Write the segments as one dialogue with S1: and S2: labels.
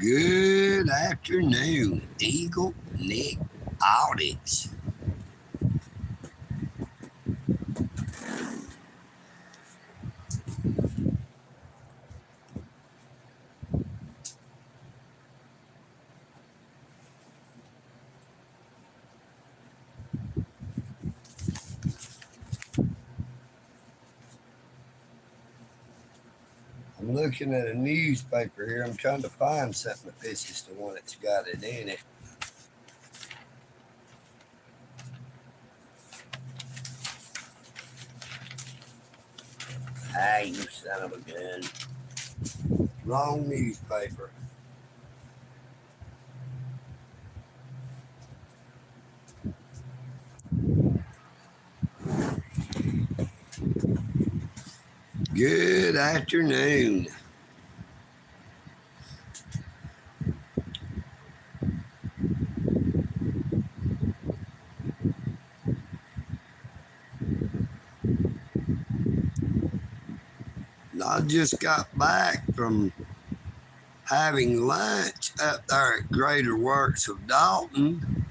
S1: Good afternoon, EagleNick AUDITS. I'm looking at a newspaper here. I'm trying to find something that pisses the one that's got it in it. Ah, you son of a gun. Wrong newspaper. Good afternoon. I just got back from having lunch up there at Greater Works of Dalton.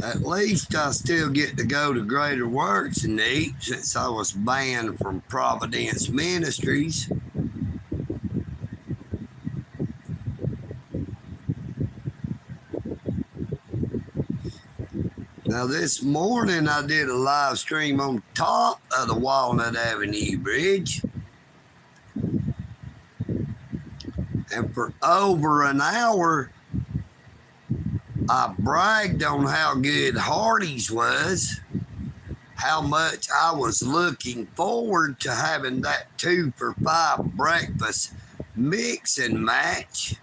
S1: At least I still get to go to Greater Works and eat since I was banned from Providence Ministries. Now this morning I did a live stream on top of the Walnut Avenue Bridge. And for over an hour, I bragged on how good Hardies was, how much I was looking forward to having that 2 for $5 breakfast mix and match.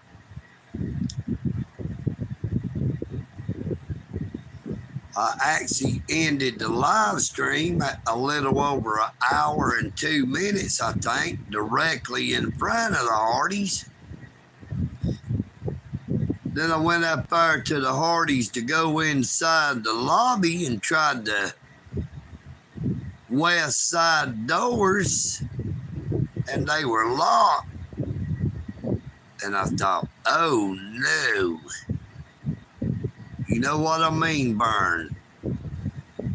S1: I actually ended the live stream at a little over an hour and 2 minutes, I think, directly in front of the Hardies. Then I went up there to the Hardies to go inside the lobby and tried the west side doors, and they were locked. And I thought, oh no. You know what I mean, Burn?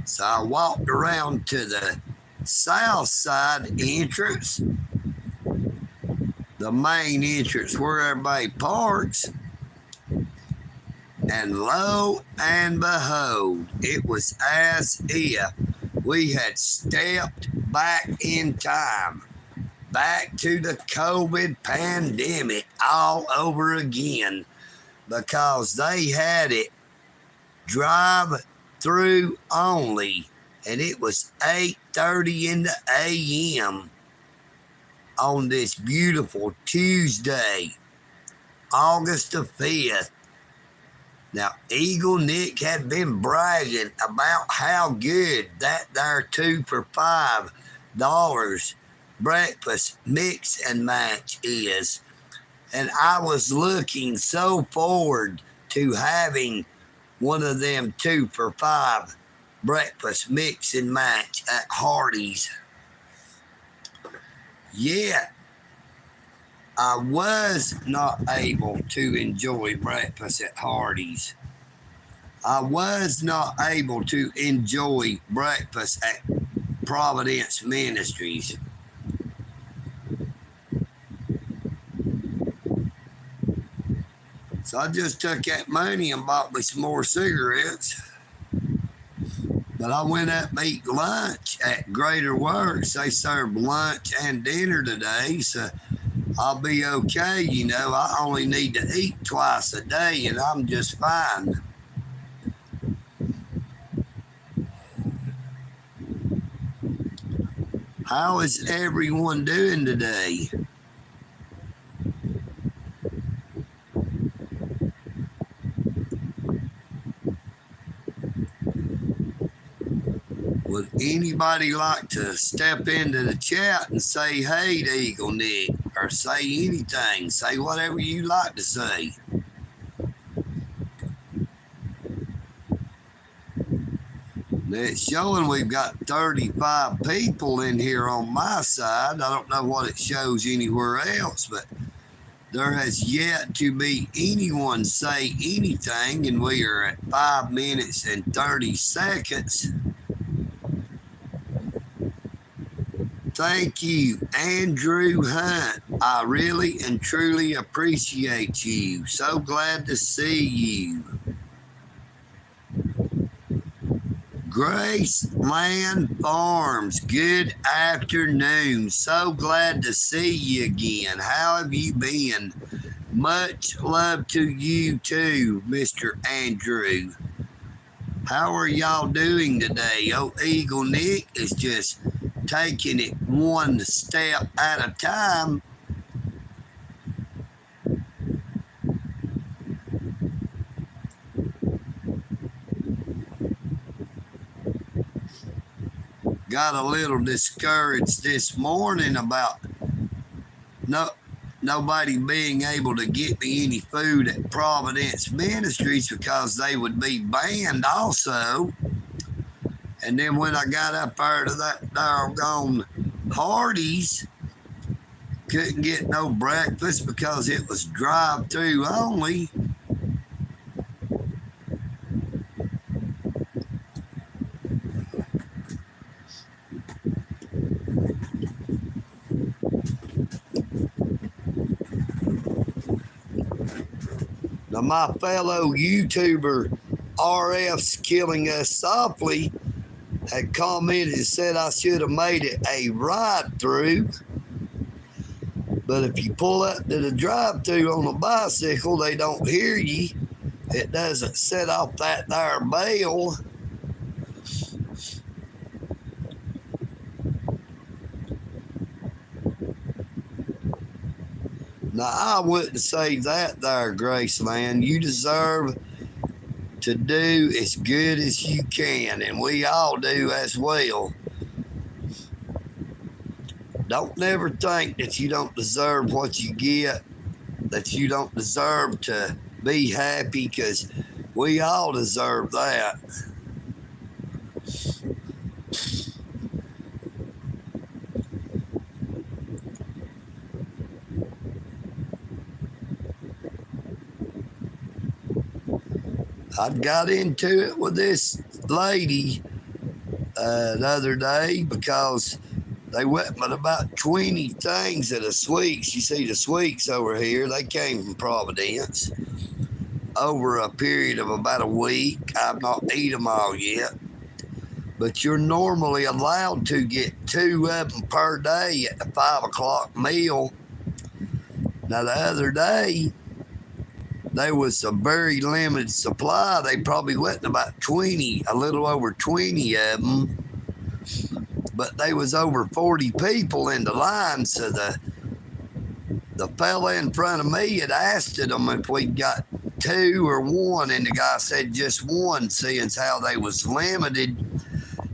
S1: So I walked around to the south side entrance, the main entrance where everybody parks. And lo and behold, it was as if we had stepped back in time, back to the COVID pandemic all over again, because they had it drive-through only, and it was 8:30 in the a.m. on this beautiful Tuesday, August the 5th. Now, EagleNick had been bragging about how good that there 2 for $5 breakfast mix and match is. And I was looking so forward to having one of them 2 for $5 breakfast mix and match at Hardies. Yet, I was not able to enjoy breakfast at Hardies. I was not able to enjoy breakfast at Providence Ministries. So I just took that money and bought me some more cigarettes. But I went up and ate lunch at Greater Works. They served lunch and dinner today, so I'll be okay. You know, I only need to eat twice a day and I'm just fine. How is everyone doing today? Would anybody like to step into the chat and say hey to EagleNick, or say anything? Say whatever you like to say. It's showing we've got 35 people in here on my side. I don't know what it shows anywhere else, but There has yet to be anyone say anything, and we are at 5 minutes and 30 seconds. Thank you, Andrew Hunt. I really and truly appreciate you. So glad to see you. Graceland Farms, good afternoon. So glad to see you again. How have you been? Much love to you too, Mr. Andrew. How are y'all doing today? Oh, EagleNick is just taking it one step at a time. Got a little discouraged this morning about nobody being able to get me any food at Providence Ministries because they would be banned also. And then when I got up there to that doggone Hardies, couldn't get no breakfast because it was drive-through only. Now, my fellow YouTuber, RF's Killing Us Softly, had commented and said I should have made it a ride-through. But if you pull up to the drive-through on a bicycle, they don't hear you. It doesn't set off that there bell. Now, I wouldn't say that there, Graceland. You deserve to do as good as you can, and we all do as well. Don't never think that you don't deserve what you get, that you don't deserve to be happy, because we all deserve that. I got into it with this lady the other day because they went with about 20 things of the sweets. You see the sweets over here, they came from Providence over a period of about a week. I've not eaten them all yet, but you're normally allowed to get 2 of them per day at the 5 o'clock meal. Now the other day, there was a very limited supply. They probably went about 20, a little over 20 of them. But they was over 40 people in the line, so the fella in front of me had asked them if we got 2 or 1, and the guy said just 1, seeing how they was limited.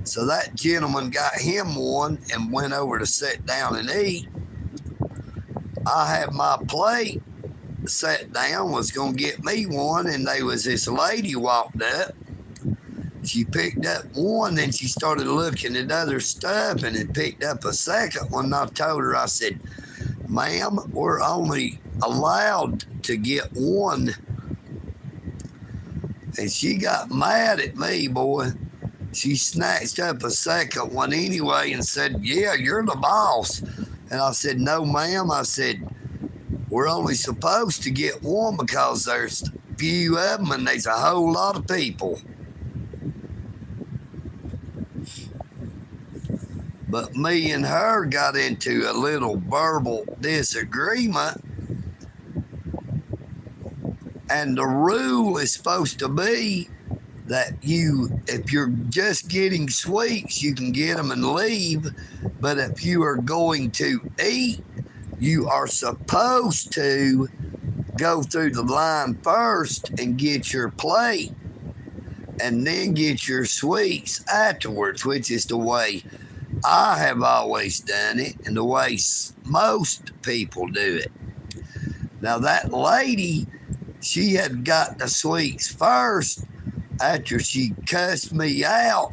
S1: So that gentleman got him 1 and went over to sit down and eat. I had my plate, sat down, was going to get me 1, and there was this lady walked up. She picked up 1, then she started looking at other stuff and then picked up a second one. And I told her, I said, ma'am, we're only allowed to get 1. And she got mad at me, boy. She snatched up a second one anyway and said, yeah, you're the boss. And I said, no, ma'am. I said, we're only supposed to get 1 because there's few of them and there's a whole lot of people. But me and her got into a little verbal disagreement. And the rule is supposed to be that if you're just getting sweets, you can get them and leave. But if you are going to eat, you are supposed to go through the line first and get your plate and then get your sweets afterwards, which is the way I have always done it and the way most people do it. Now that lady, she had got the sweets first. After she cussed me out,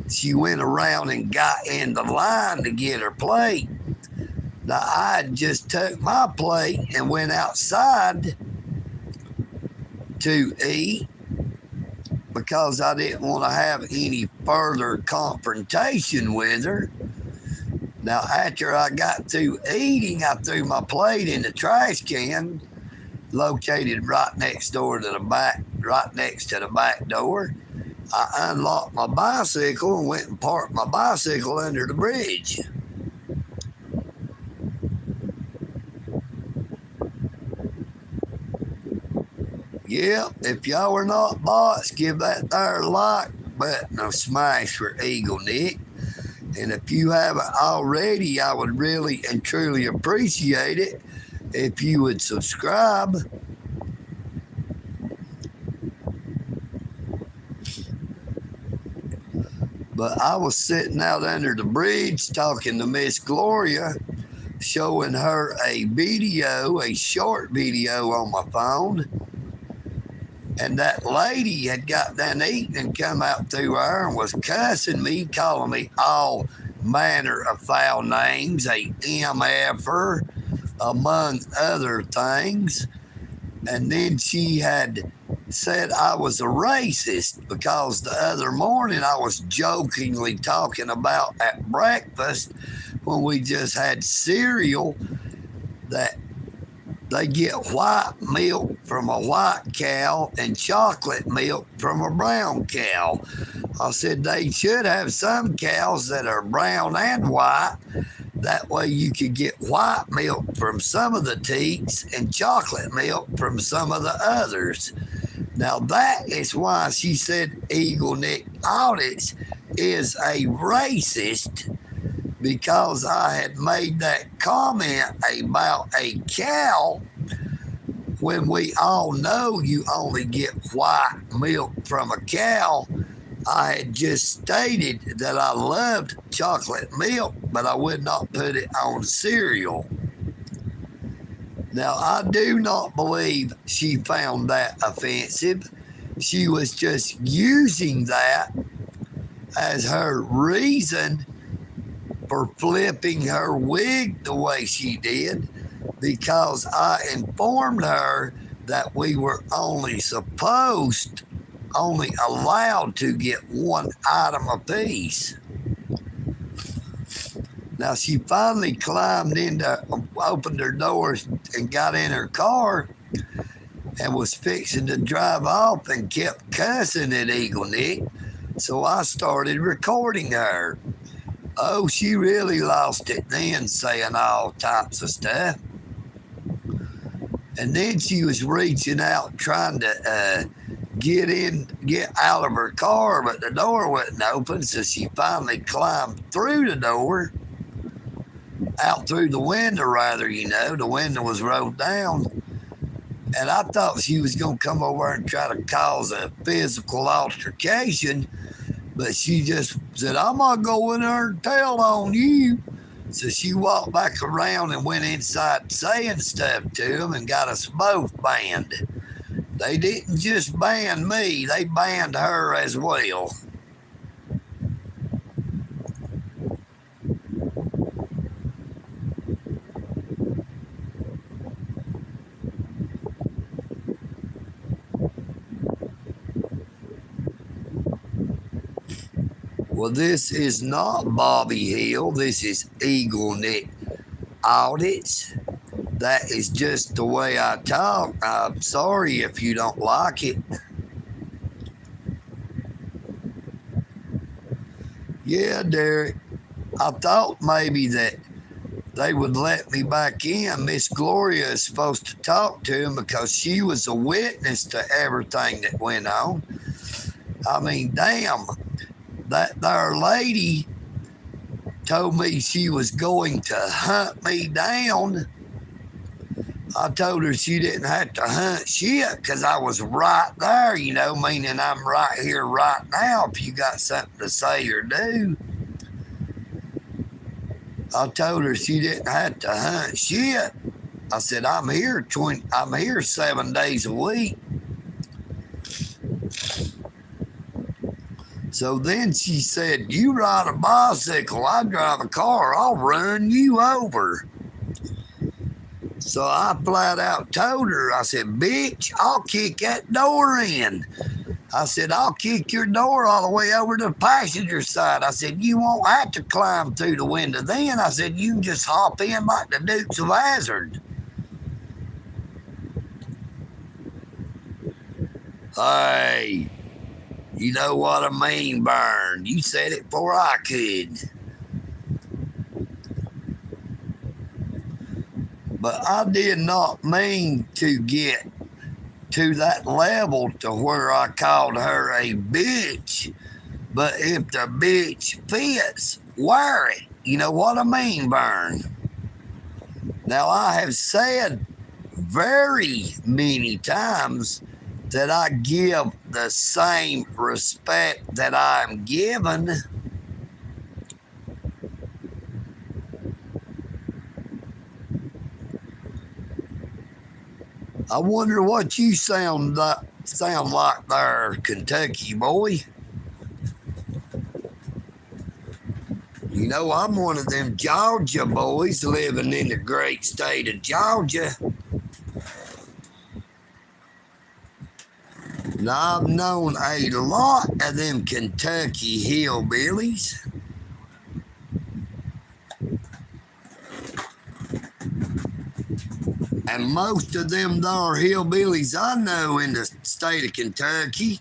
S1: she went around and got in the line to get her plate. Now, I just took my plate and went outside to eat because I didn't want to have any further confrontation with her. Now, after I got through eating, I threw my plate in the trash can located right next to the back door. I unlocked my bicycle and went and parked my bicycle under the bridge. Yeah, if y'all are not bots, give that there like button a smash for EagleNick. And if you haven't already, I would really and truly appreciate it if you would subscribe. But I was sitting out under the bridge talking to Miss Gloria, showing her a short video on my phone. And that lady had got done eating and come out through her and was cussing me, calling me all manner of foul names, a MFer, among other things. And then she had said I was a racist because the other morning I was jokingly talking about at breakfast when we just had cereal that they get white milk from a white cow and chocolate milk from a brown cow. I said they should have some cows that are brown and white. That way you could get white milk from some of the teats and chocolate milk from some of the others. Now that is why she said EagleNick Audits is a racist, because I had made that comment about a cow when we all know you only get white milk from a cow. I had just stated that I loved chocolate milk, but I would not put it on cereal. Now, I do not believe she found that offensive. She was just using that as her reason for flipping her wig the way she did, because I informed her that we were only allowed to get one item apiece. Now she finally opened her doors and got in her car and was fixing to drive off and kept cussing at EagleNick. So I started recording her. Oh, she really lost it then, saying all types of stuff. And then she was reaching out, trying to get out of her car, but the door wasn't open, so she finally climbed through the door, out through the window, rather, the window was rolled down. And I thought she was going to come over and try to cause a physical altercation, but she just said, I'm going to go in there and tell on you. So she walked back around and went inside saying stuff to him and got us both banned. They didn't just ban me, they banned her as well. Well, this is not Bobby Hill. This is EagleNick Audits. That is just the way I talk. I'm sorry if you don't like it. Yeah, Derek. I thought maybe that they would let me back in. Miss Gloria is supposed to talk to him because she was a witness to everything that went on. I mean, damn. That there lady told me she was going to hunt me down. I told her she didn't have to hunt shit because I was right there, meaning I'm right here right now if you got something to say or do. I told her she didn't have to hunt shit. I said, I'm here 7 days a week. So then she said, you ride a bicycle, I drive a car, I'll run you over. So I flat out told her, I said, bitch, I'll kick that door in. I said, I'll kick your door all the way over to the passenger side. I said, you won't have to climb through the window then. I said, you can just hop in like the Dukes of Hazzard. Hey, you know what I mean, Burn. You said it before I could. But I did not mean to get to that level to where I called her a bitch. But if the bitch fits, wear it. You know what I mean, Burn? Now, I have said very many times that I give the same respect that I'm given. I wonder what you sound like there, Kentucky boy. You know, I'm one of them Georgia boys living in the great state of Georgia. Now, I've known a lot of them Kentucky hillbillies. And most of them there hillbillies I know in the state of Kentucky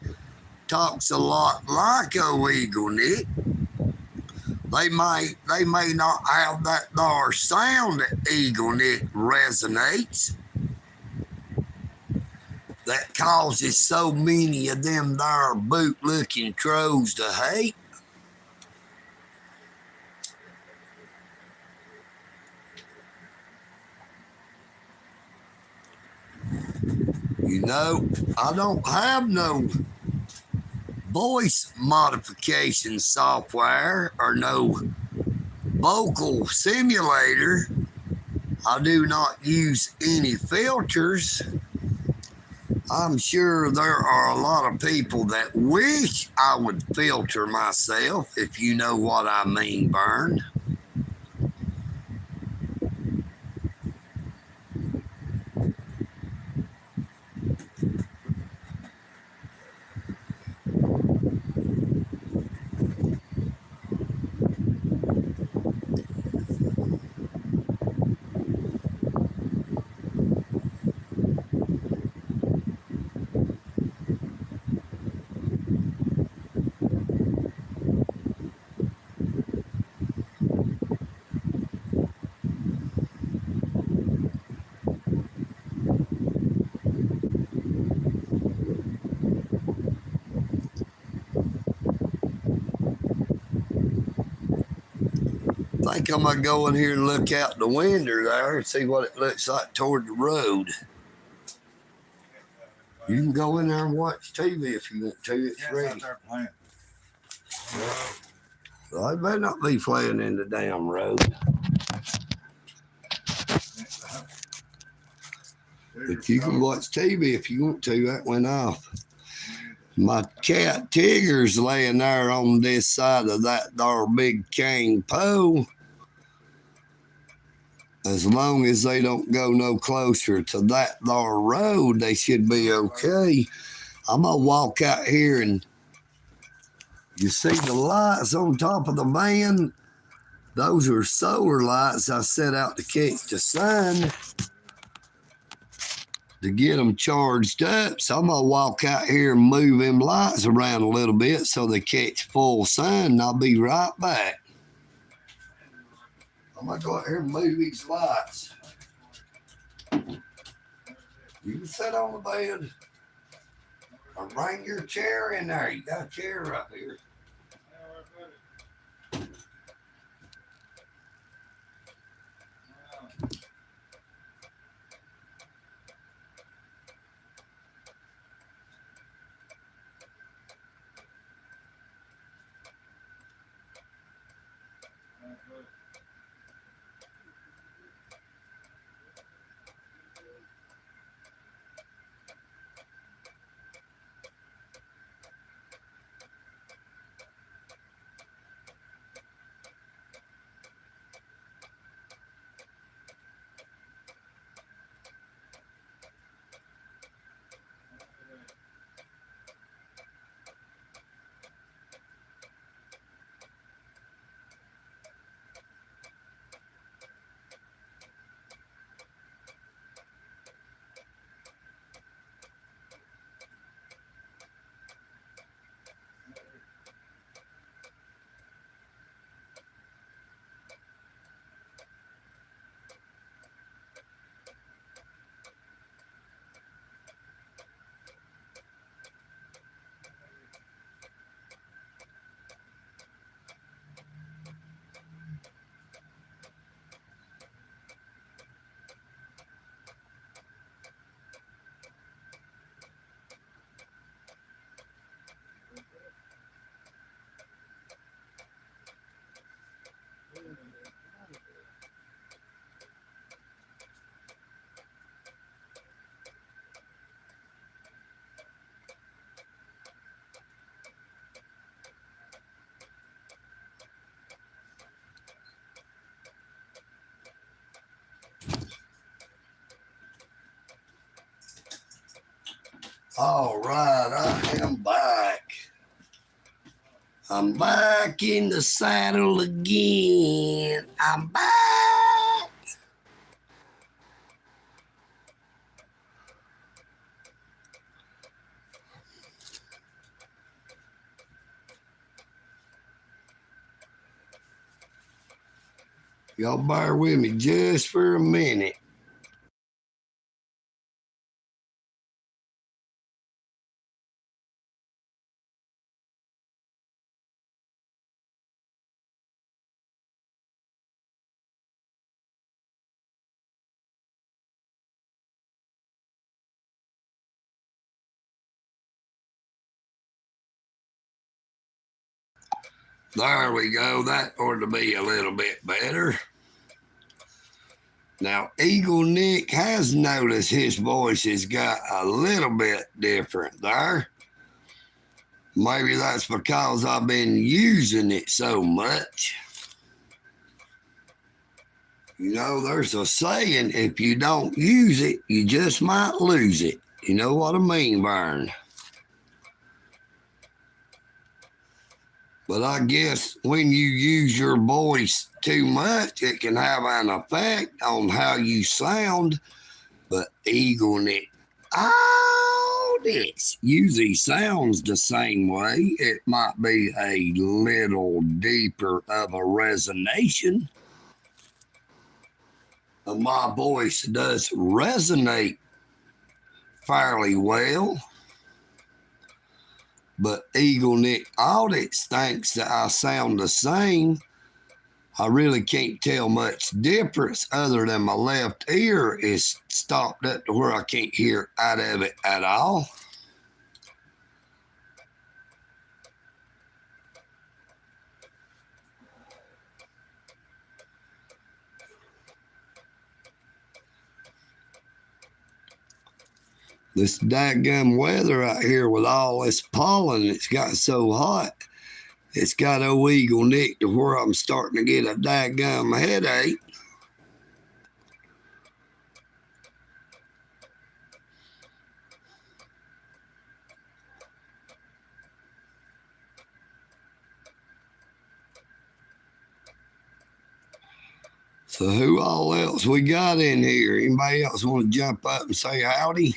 S1: talks a lot like EagleNick. They may not have that there sound that EagleNick resonates that causes so many of them there boot-looking crows to hate. You know, I don't have no voice modification software or no vocal simulator. I do not use any filters. I'm sure there are a lot of people that wish I would filter myself, if you know what I mean, Burn. I think I'm going to go in here and look out the window there and see what it looks like toward the road. You can go in there and watch TV if you want to. It's ready. Well, I better not be playing in the damn road. But you can watch TV if you want to. That went off. My cat Tigger's laying there on this side of that there big cane pole. As long as they don't go no closer to that there road, they should be okay. I'm going to walk out here and you see the lights on top of the van? Those are solar lights I set out to catch the sun to get them charged up. So I'm going to walk out here and move them lights around a little bit so they catch full sun, and I'll be right back. I'm going to go out here and move these lights. You can sit on the bed or bring your chair in there. You got a chair right here. All right, I am back. I'm back in the saddle again. I'm back. Y'all bear with me just for a minute. There we go. That ought to be a little bit better. Now, EagleNick has noticed his voice has got a little bit different there. Maybe that's because I've been using it so much. You know, there's a saying, if you don't use it, you just might lose it. You know what I mean, Vern? But I guess when you use your voice too much, it can have an effect on how you sound. But EagleNick, AUDITS usually sounds the same way. It might be a little deeper of a resonation. My voice does resonate fairly well. But EagleNick AUDITS thinks that I sound the same. I really can't tell much difference other than my left ear is stopped up to where I can't hear out of it at all. This daggum weather out here with all this pollen, it's got so hot. It's got old EagleNick to where I'm starting to get a daggum headache. So who all else we got in here? Anybody else want to jump up and say howdy?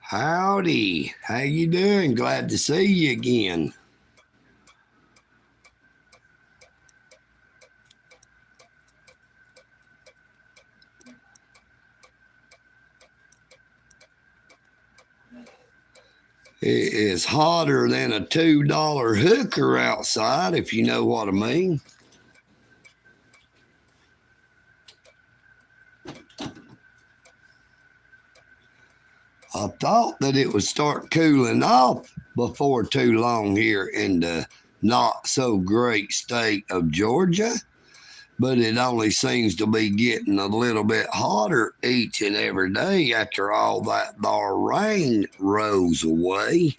S1: Howdy. How you doing? Glad to see you again. It is hotter than a $2 hooker outside, if you know what I mean. I thought that it would start cooling off before too long here in the not so great state of Georgia, but it only seems to be getting a little bit hotter each and every day after all that there rain rolls away.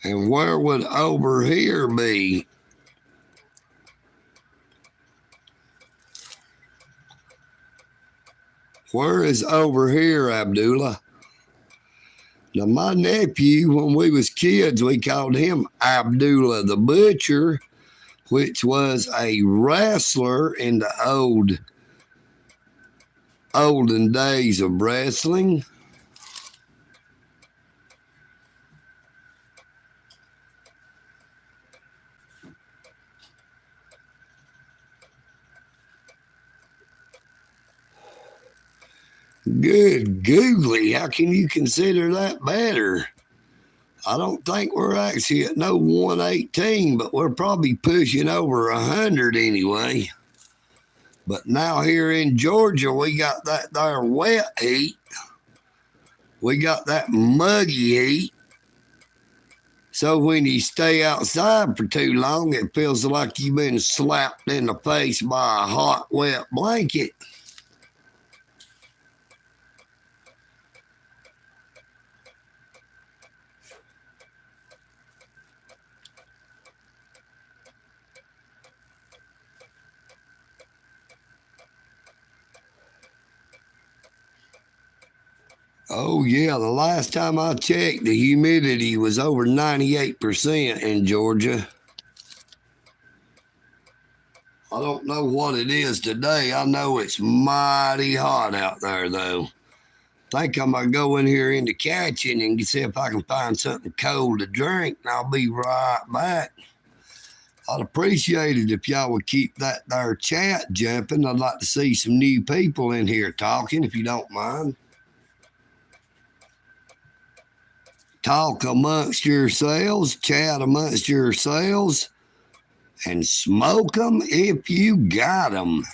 S1: And where would over here be? Where is over here, Abdullah? Now, my nephew, when we was kids, we called him Abdullah the Butcher, which was a wrestler in the olden days of wrestling. Good googly, how can you consider that better? I don't think we're actually at no 118, but we're probably pushing over 100 anyway. But now here in Georgia, we got that there wet heat. We got that muggy heat. So when you stay outside for too long, it feels like you've been slapped in the face by a hot, wet blanket. Oh, yeah, the last time I checked, the humidity was over 98% in Georgia. I don't know what it is today. I know it's mighty hot out there, though. Think I'm going to go in here into Catching and see if I can find something cold to drink, and I'll be right back. I'd appreciate it if y'all would keep that there chat jumping. I'd like to see some new people in here talking, if you don't mind. Talk amongst yourselves, chat amongst yourselves, and smoke them if you got them.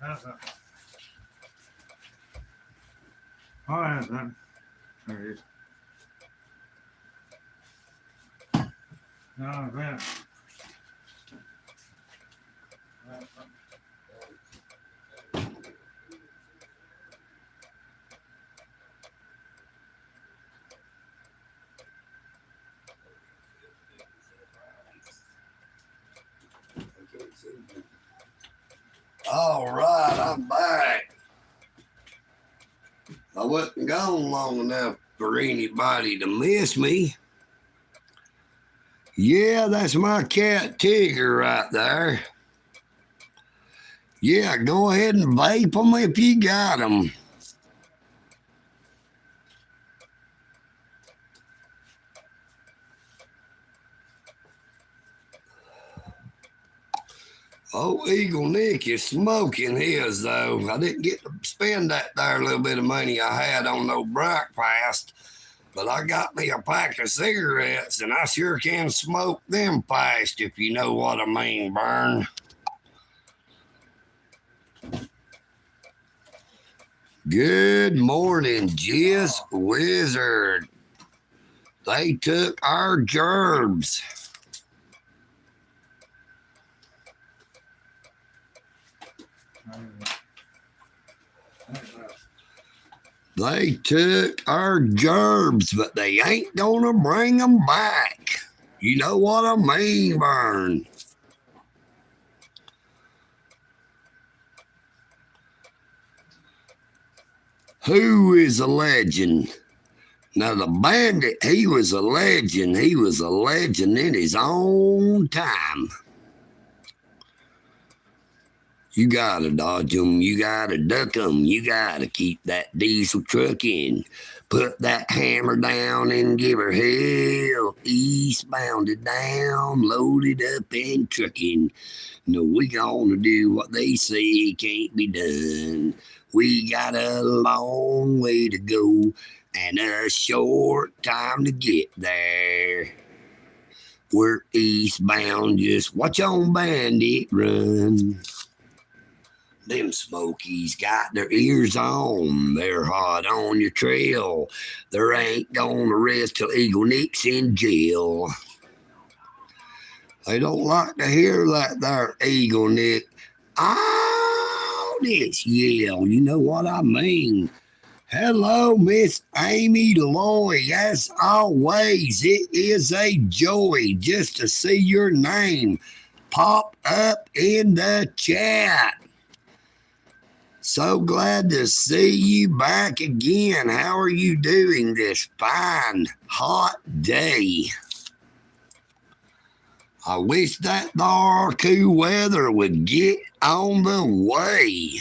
S2: That's it. Oh, that's it. There it is. No, that.
S1: All right, I'm back. I wasn't gone long enough for anybody to miss me. Yeah, that's my cat Tigger right there. Yeah, go ahead and vape them if you got them. Oh, EagleNick is smoking his, though. I didn't get to spend that there little bit of money I had on no breakfast, but I got me a pack of cigarettes, and I sure can smoke them fast, if you know what I mean, Burn. Good morning, Jizz Wizard. They took our gerbs. They took our gerbs, but they ain't gonna bring them back. You know what I mean, Burn. Who is a legend? Now, the bandit, he was a legend. He was a legend in his own time. You gotta dodge them, you gotta duck them, you gotta keep that diesel truck in. Put that hammer down and give her hell. Eastbound it down, loaded up and trucking. No, we gonna do what they say can't be done. We got a long way to go and a short time to get there. We're eastbound, just watch on Bandit Run. Them Smokies got their ears on. They're hot on your trail. There ain't gonna rest till EagleNick's in jail. They don't like to hear that there, EagleNick. AUDITS yell, you know what I mean. Hello, Miss Amy Loy. As always, it is a joy just to see your name pop up in the chat. So glad to see you back again. How are you doing this fine, hot day? I wish that dark cool weather would get on the way.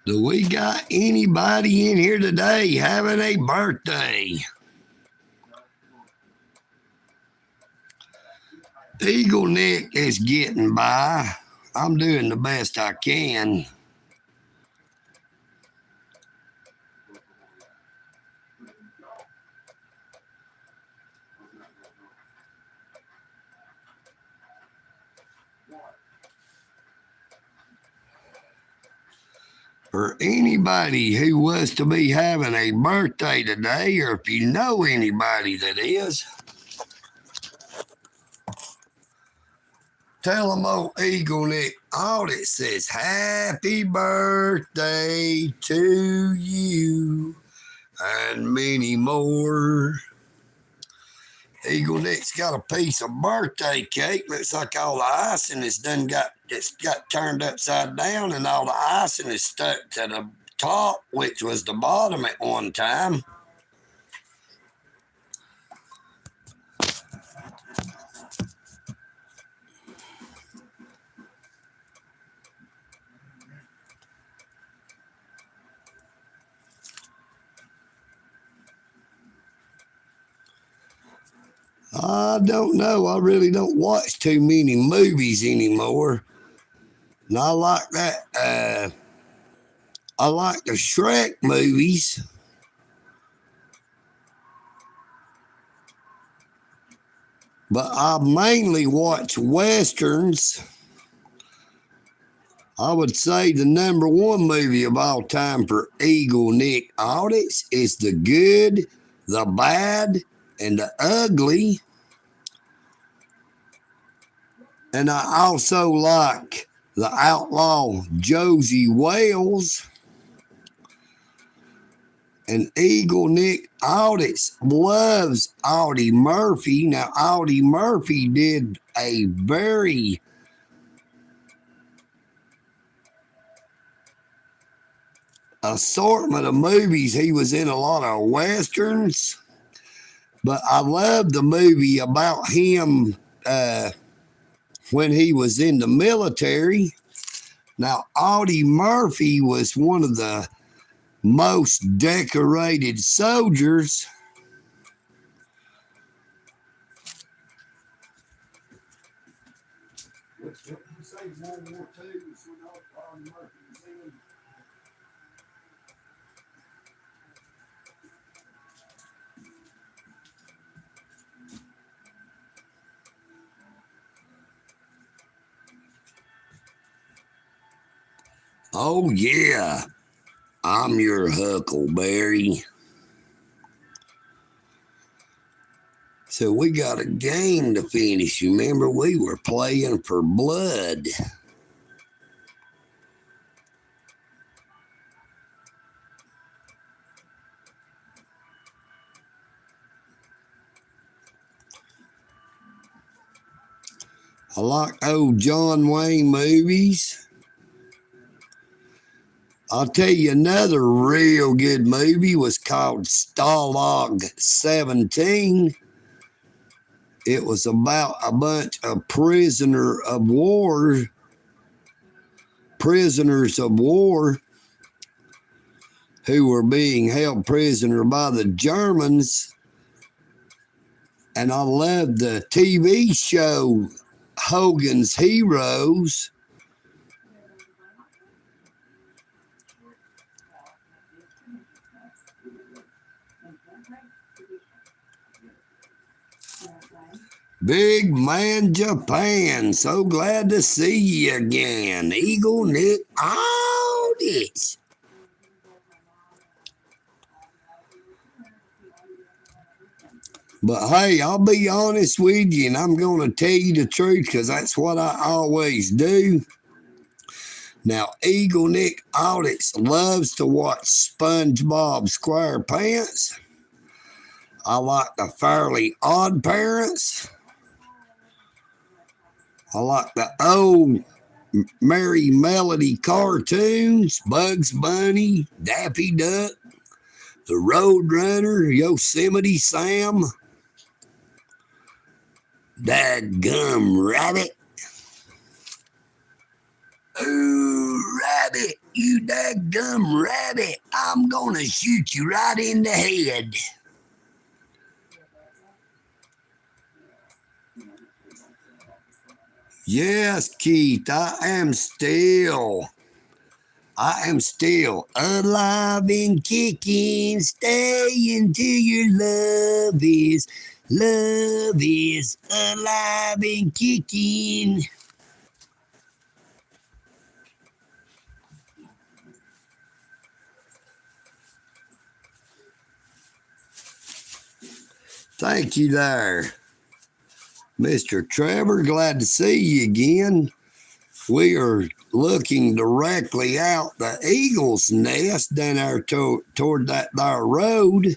S1: Do we got anybody in here today having a birthday? EagleNick is getting by. I'm doing the best I can. For anybody who was to be having a birthday today, or if you know anybody that is, tell them old EagleNick Audit says happy birthday to you and many more. EagleNick's got a piece of birthday cake. Looks like all the icing is it's got turned upside down, and all the icing is stuck to the top, which was the bottom at one time. I don't know. I really don't watch too many movies anymore. And I like that. I like the Shrek movies. But I mainly watch Westerns. I would say the number one movie of all time for EagleNick Audits is The Good, The Bad, and The Ugly. And I also like The Outlaw Josie Wales. And EagleNick Audits loves Audie Murphy. Now, Audie Murphy did a very assortment of movies. He was in a lot of Westerns. But I love the movie about him when he was in the military. Now, Audie Murphy was one of the most decorated soldiers. What did you say? World War II is when Audie Murphy was in? Oh, yeah. I'm your Huckleberry. So we got a game to finish. Remember, we were playing for blood. I like old John Wayne movies. I'll tell you another real good movie was called Stalag 17. It was about a bunch of prisoners of war who were being held prisoner by the Germans. And I loved the TV show Hogan's Heroes. Big man Japan, so glad to see you again. EagleNick, AUDITS. But hey, I'll be honest with you, and I'm going to tell you the truth because that's what I always do. Now, EagleNick AUDITS loves to watch SpongeBob SquarePants. I like the Fairly Odd Parents. I like the old Merry Melody cartoons, Bugs Bunny, Daffy Duck, the Roadrunner, Yosemite Sam, Dadgum Rabbit. Ooh, rabbit, you dadgum rabbit, I'm gonna shoot you right in the head. Yes, Keith, I am still alive and kicking, staying till your love is alive and kicking. Thank you there, Mr. Trevor. Glad to see you again. We are looking directly out the eagle's nest down there toward that there road.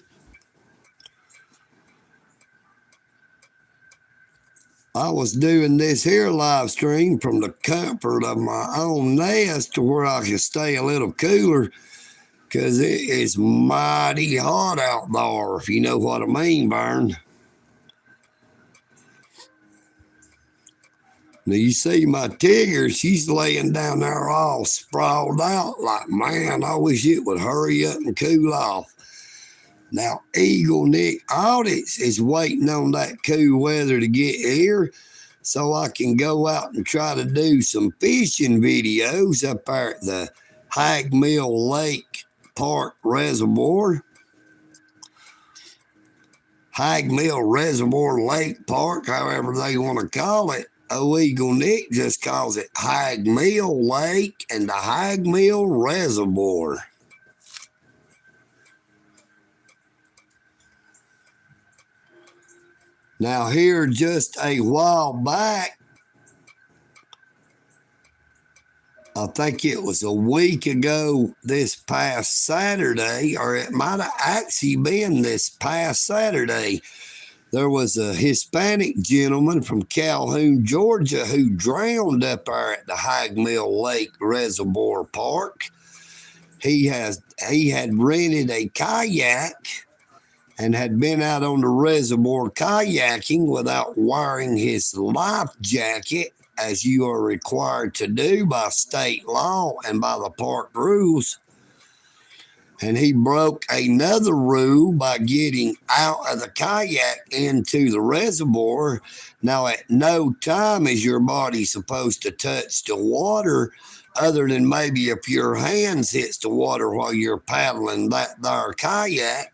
S1: I was doing this here live stream from the comfort of my own nest to where I can stay a little cooler because it is mighty hot out there, if you know what I mean, Vern. Now, you see my Tigger, she's laying down there all sprawled out like, man, I wish it would hurry up and cool off. Now, EagleNick AUDITS is waiting on that cool weather to get here so I can go out and try to do some fishing videos up there at the Hag Mill Lake Park Reservoir. Hag Mill Reservoir Lake Park, however they want to call it. EagleNick just calls it Hag Mill Lake and the Hag Mill Reservoir. Now here just a while back, I think it was a week ago this past Saturday, or it might have actually been this past Saturday, there was a Hispanic gentleman from Calhoun, Georgia, who drowned up there at the Hag Mill Lake Reservoir Park. He had rented a kayak and had been out on the reservoir kayaking without wearing his life jacket, as you are required to do by state law and by the park rules. And he broke another rule by getting out of the kayak into the reservoir. Now, at no time is your body supposed to touch the water, other than maybe if your hands hits the water while you're paddling that there kayak.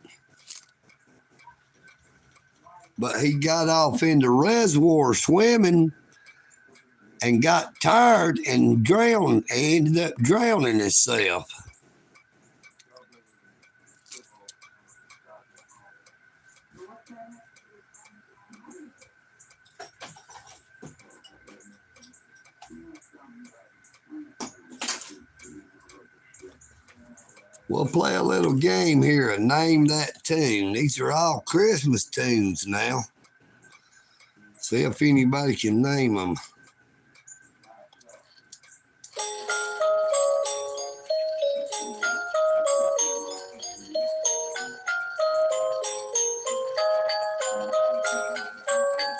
S1: But he got off in the reservoir swimming and got tired and drowned, and ended up drowning himself. We'll play a little game here and name that tune. These are all Christmas tunes now. See if anybody can name them.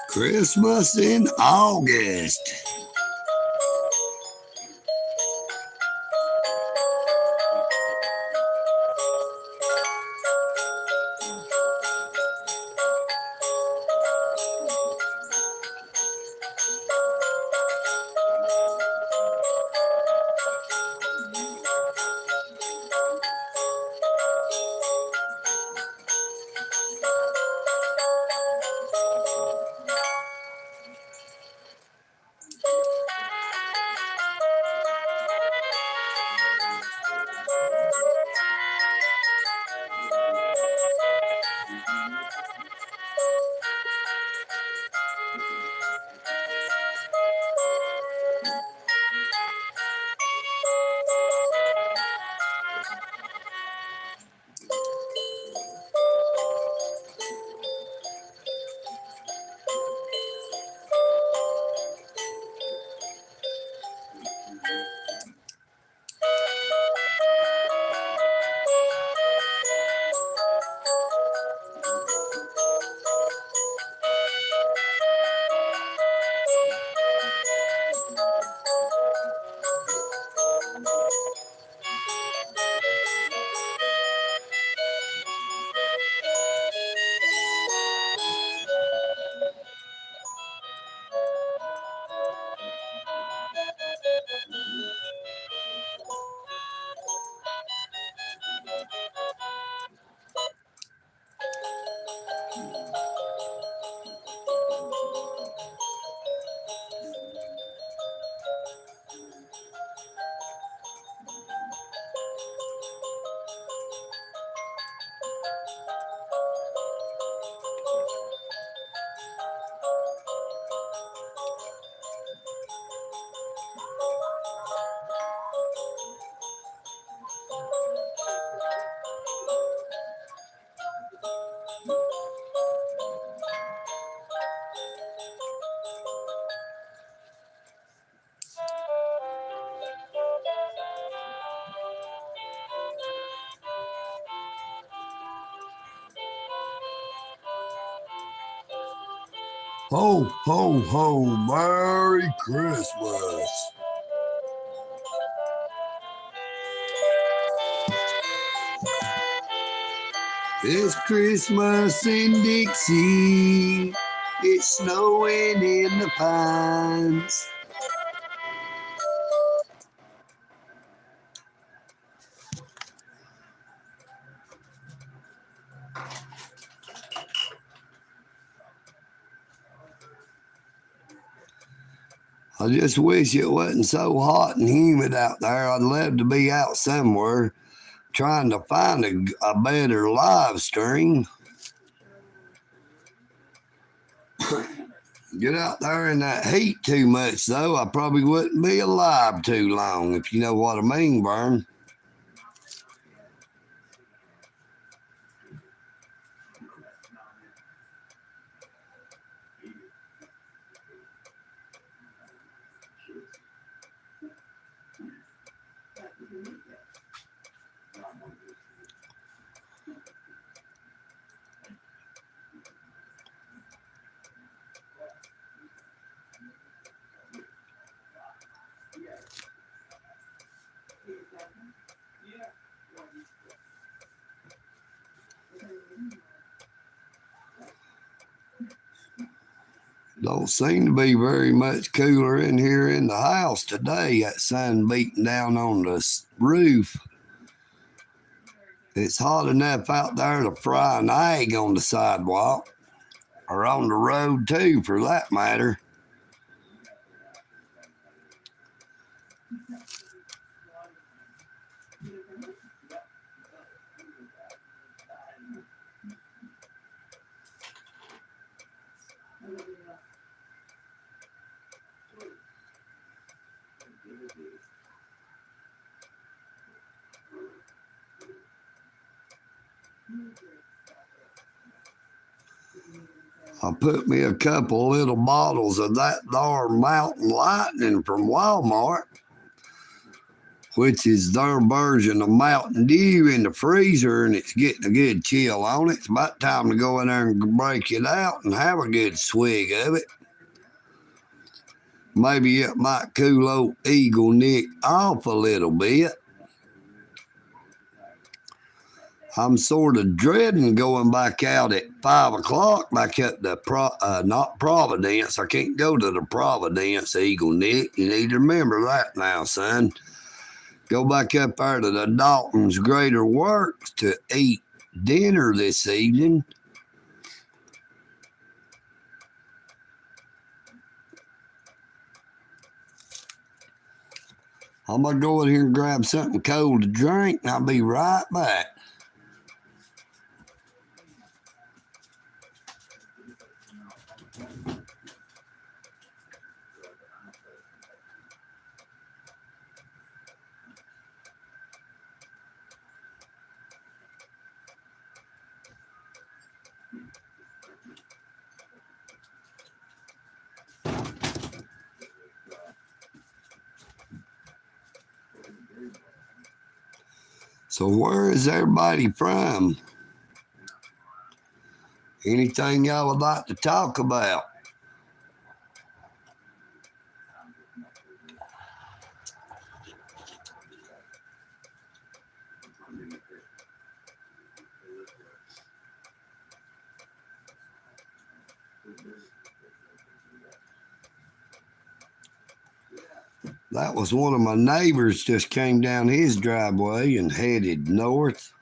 S1: Christmas in August. Ho, ho, ho, Merry Christmas. It's Christmas in Dixie. It's snowing in the pines. I just wish it wasn't so hot and humid out there. I'd love to be out somewhere trying to find a better live stream. Get out there in that heat too much, though. I probably wouldn't be alive too long, if you know what I mean, Vern. Don't seem to be very much cooler in here in the house today. That sun beating down on the roof. It's hot enough out there to fry an egg on the sidewalk, or on the road too, for that matter. I put me a couple little bottles of that there Mountain Lightning from Walmart. which is their version of Mountain Dew in the freezer, and it's getting a good chill on it. It's about time to go in there and break it out and have a good swig of it. Maybe it might cool old EagleNick off a little bit. I'm sort of dreading going back out at 5 o'clock back at the, not Providence. I can't go to the Providence, EagleNick. You need to remember that now, son. Go back up there to the Dalton's Greater Works to eat dinner this evening. I'm going to go in here and grab something cold to drink, and I'll be right back. So where is everybody from? Anything y'all would like to talk about? That was one of my neighbors just came down his driveway and headed north.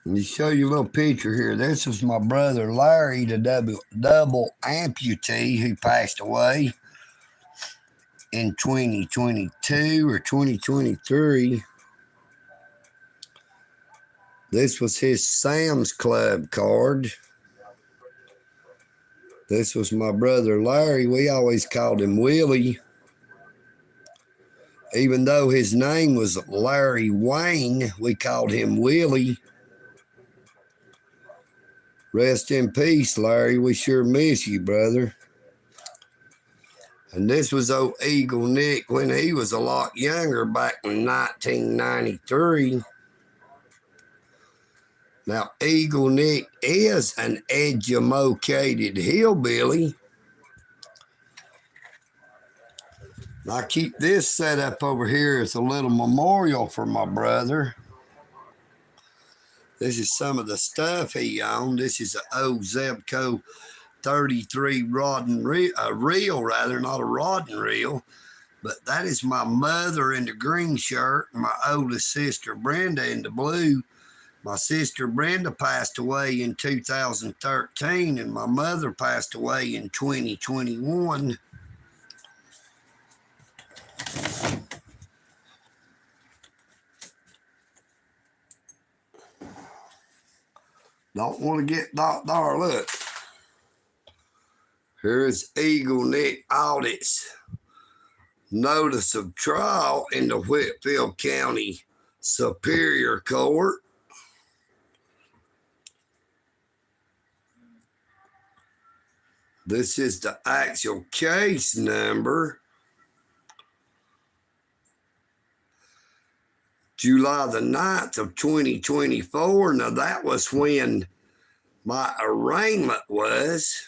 S1: Let me show you a little picture here. This is my brother Larry, the double amputee who passed away in 2022 or 2023. This was his Sam's Club card. This was my brother Larry. We always called him Willie. Even though his name was Larry Wayne, we called him Willie. Rest in peace, Larry. We sure miss you, brother. And this was old EagleNick when he was a lot younger back in 1993. Now, EagleNick is an educated hillbilly. I keep this set up over here as a little memorial for my brother. This is some of the stuff he owned. This is an old Zebco 33 rod and reel, rather, not a rod and reel. But that is my mother in the green shirt, and my oldest sister Brenda in the blue. My sister Brenda passed away in 2013, and my mother passed away in 2021. Don't want to get that there. Look. Here's EagleNick AUDITS. Notice of trial in the Whitfield County Superior Court. This is the actual case number. July the 9th of 2024. Now that was when my arraignment was.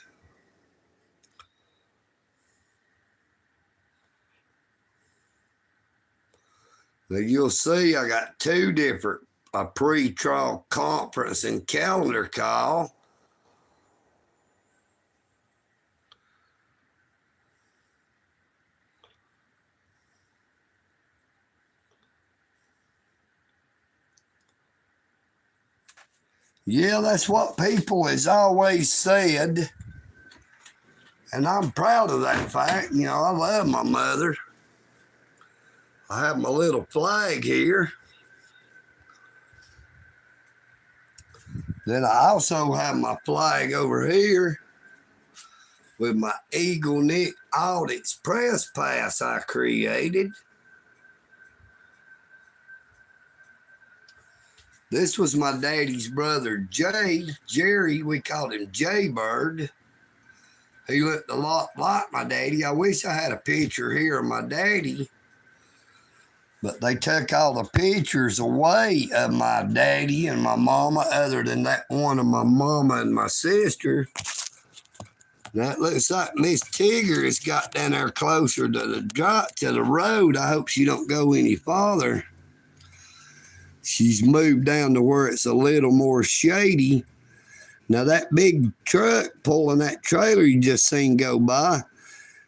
S1: Now you'll see I got two different, a pre-trial conference and calendar call. Yeah, that's what people has always said. And I'm proud of that fact. You know, I love my mother. I have my little flag here. Then I also have my flag over here with my EagleNick Audits press pass I created. This was my daddy's brother, Jerry. We called him Jaybird. He looked a lot like my daddy. I wish I had a picture here of my daddy, but they took all the pictures away of my daddy and my mama, other than that one of my mama and my sister. Now it looks like Miss Tigger has got down there closer to the road. I hope she don't go any farther. She's moved down to where it's a little more shady. Now that big truck pulling that trailer you just seen go by,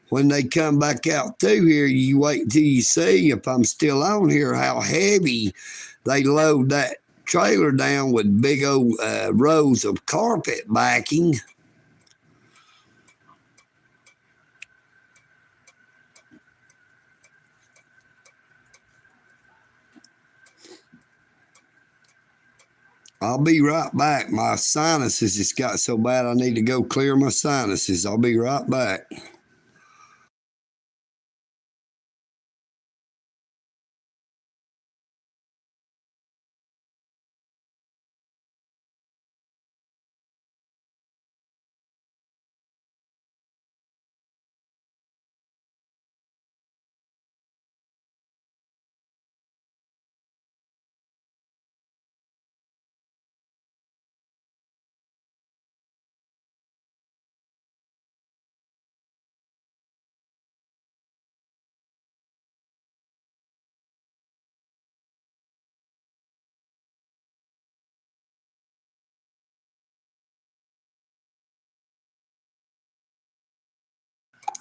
S1: when they come back out through here, you wait until you see, if I'm still on here, how heavy they load that trailer down with big old rows of carpet backing. I'll be right back. My sinuses just got so bad I need to go clear my sinuses. I'll be right back.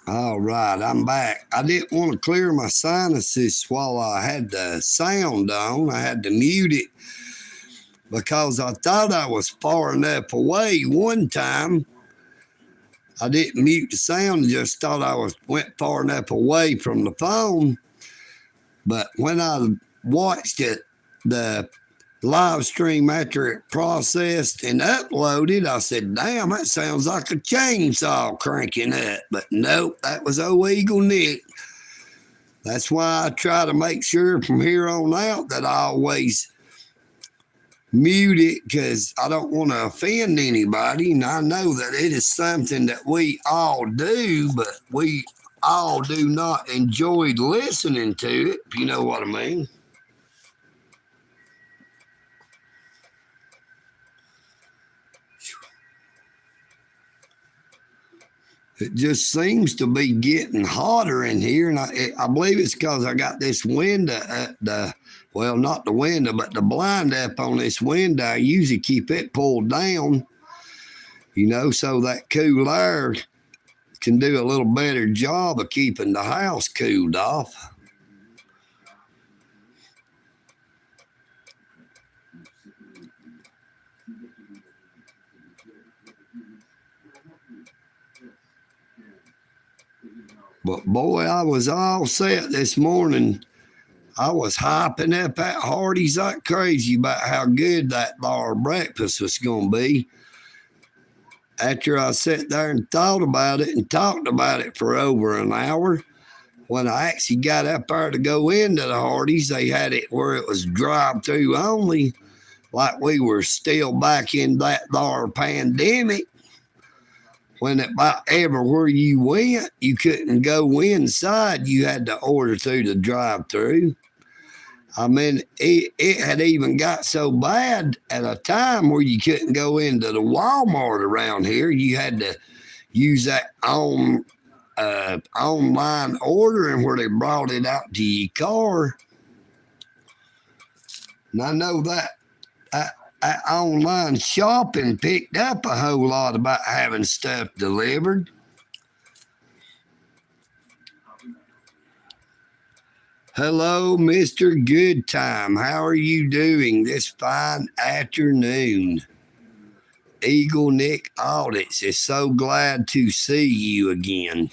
S1: All right, I'm back. I didn't want to clear my sinuses while I had the sound on. I had to mute it because I thought I was far enough away one time. I didn't mute the sound, just thought I went far enough away from the phone. But when I watched it, the live stream after it processed and uploaded, I said, damn, that sounds like a chainsaw cranking up. But nope, that was old EagleNick. That's why I try to make sure from here on out that I always mute it, because I don't want to offend anybody. And I know that it is something that we all do, but we all do not enjoy listening to it, if you know what I mean. It just seems to be getting hotter in here, and I believe it's because I got this window well, not the window, but the blind up on this window. I usually keep it pulled down, so that cool air can do a little better job of keeping the house cooled off. But boy, I was all set this morning. I was hyping up at Hardies like crazy about how good that bar breakfast was going to be. After I sat there and thought about it and talked about it for over an hour, when I actually got up there to go into the Hardies, they had it where it was drive-through only, like we were still back in that there pandemic. When about everywhere you went, you couldn't go inside. You had to order through the drive-through. I mean, it had even got so bad at a time where you couldn't go into the Walmart around here. You had to use that online ordering where they brought it out to your car. And I know that online shopping picked up a whole lot about having stuff delivered. Hello, Mr. Goodtime. How are you doing this fine afternoon? EagleNick Audits is so glad to see you again.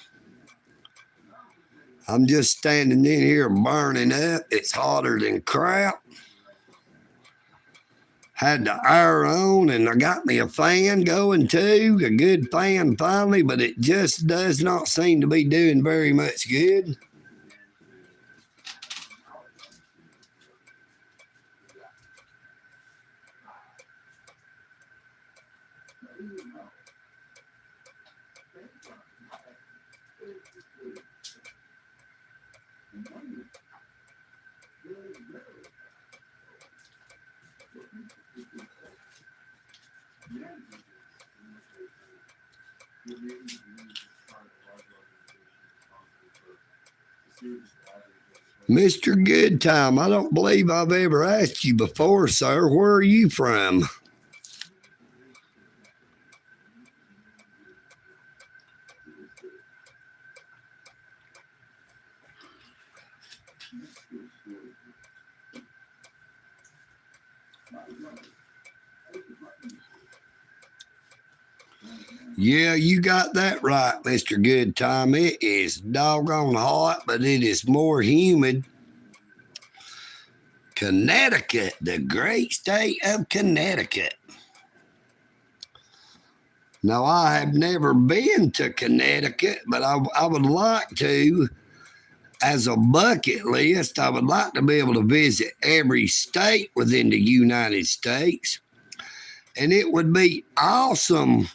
S1: I'm just standing in here burning up. It's hotter than crap. Had the air on, and I got me a fan going too, a good fan finally, but it just does not seem to be doing very much good. Mr. Goodtime, I don't believe I've ever asked you before, sir. Where are you from? Yeah, you got that right, Mr. Goodtime. It is doggone hot, but it is more humid. Connecticut, the great state of Connecticut. Now, I have never been to Connecticut, but I would like to. As a bucket list, I would like to be able to visit every state within the United States. And it would be awesome,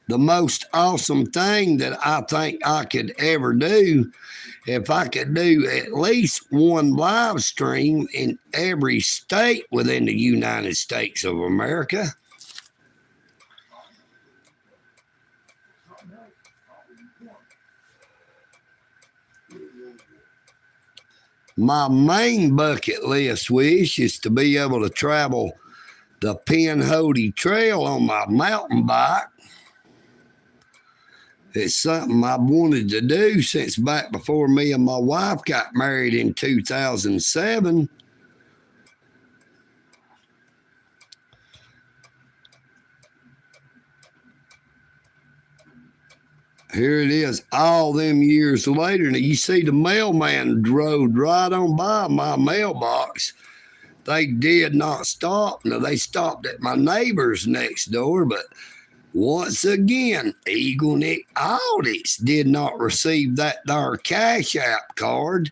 S1: the most awesome thing that I think I could ever do, if I could do at least one live stream in every state within the United States of America. My main bucket list wish is to be able to travel the Pinhoti Trail on my mountain bike. It's something I've wanted to do since back before me and my wife got married in 2007. Here it is, all them years later. Now you see the mailman rode right on by my mailbox. They did not stop. Now they stopped at my neighbor's next door, but once again, EagleNick Audits did not receive that there Cash App card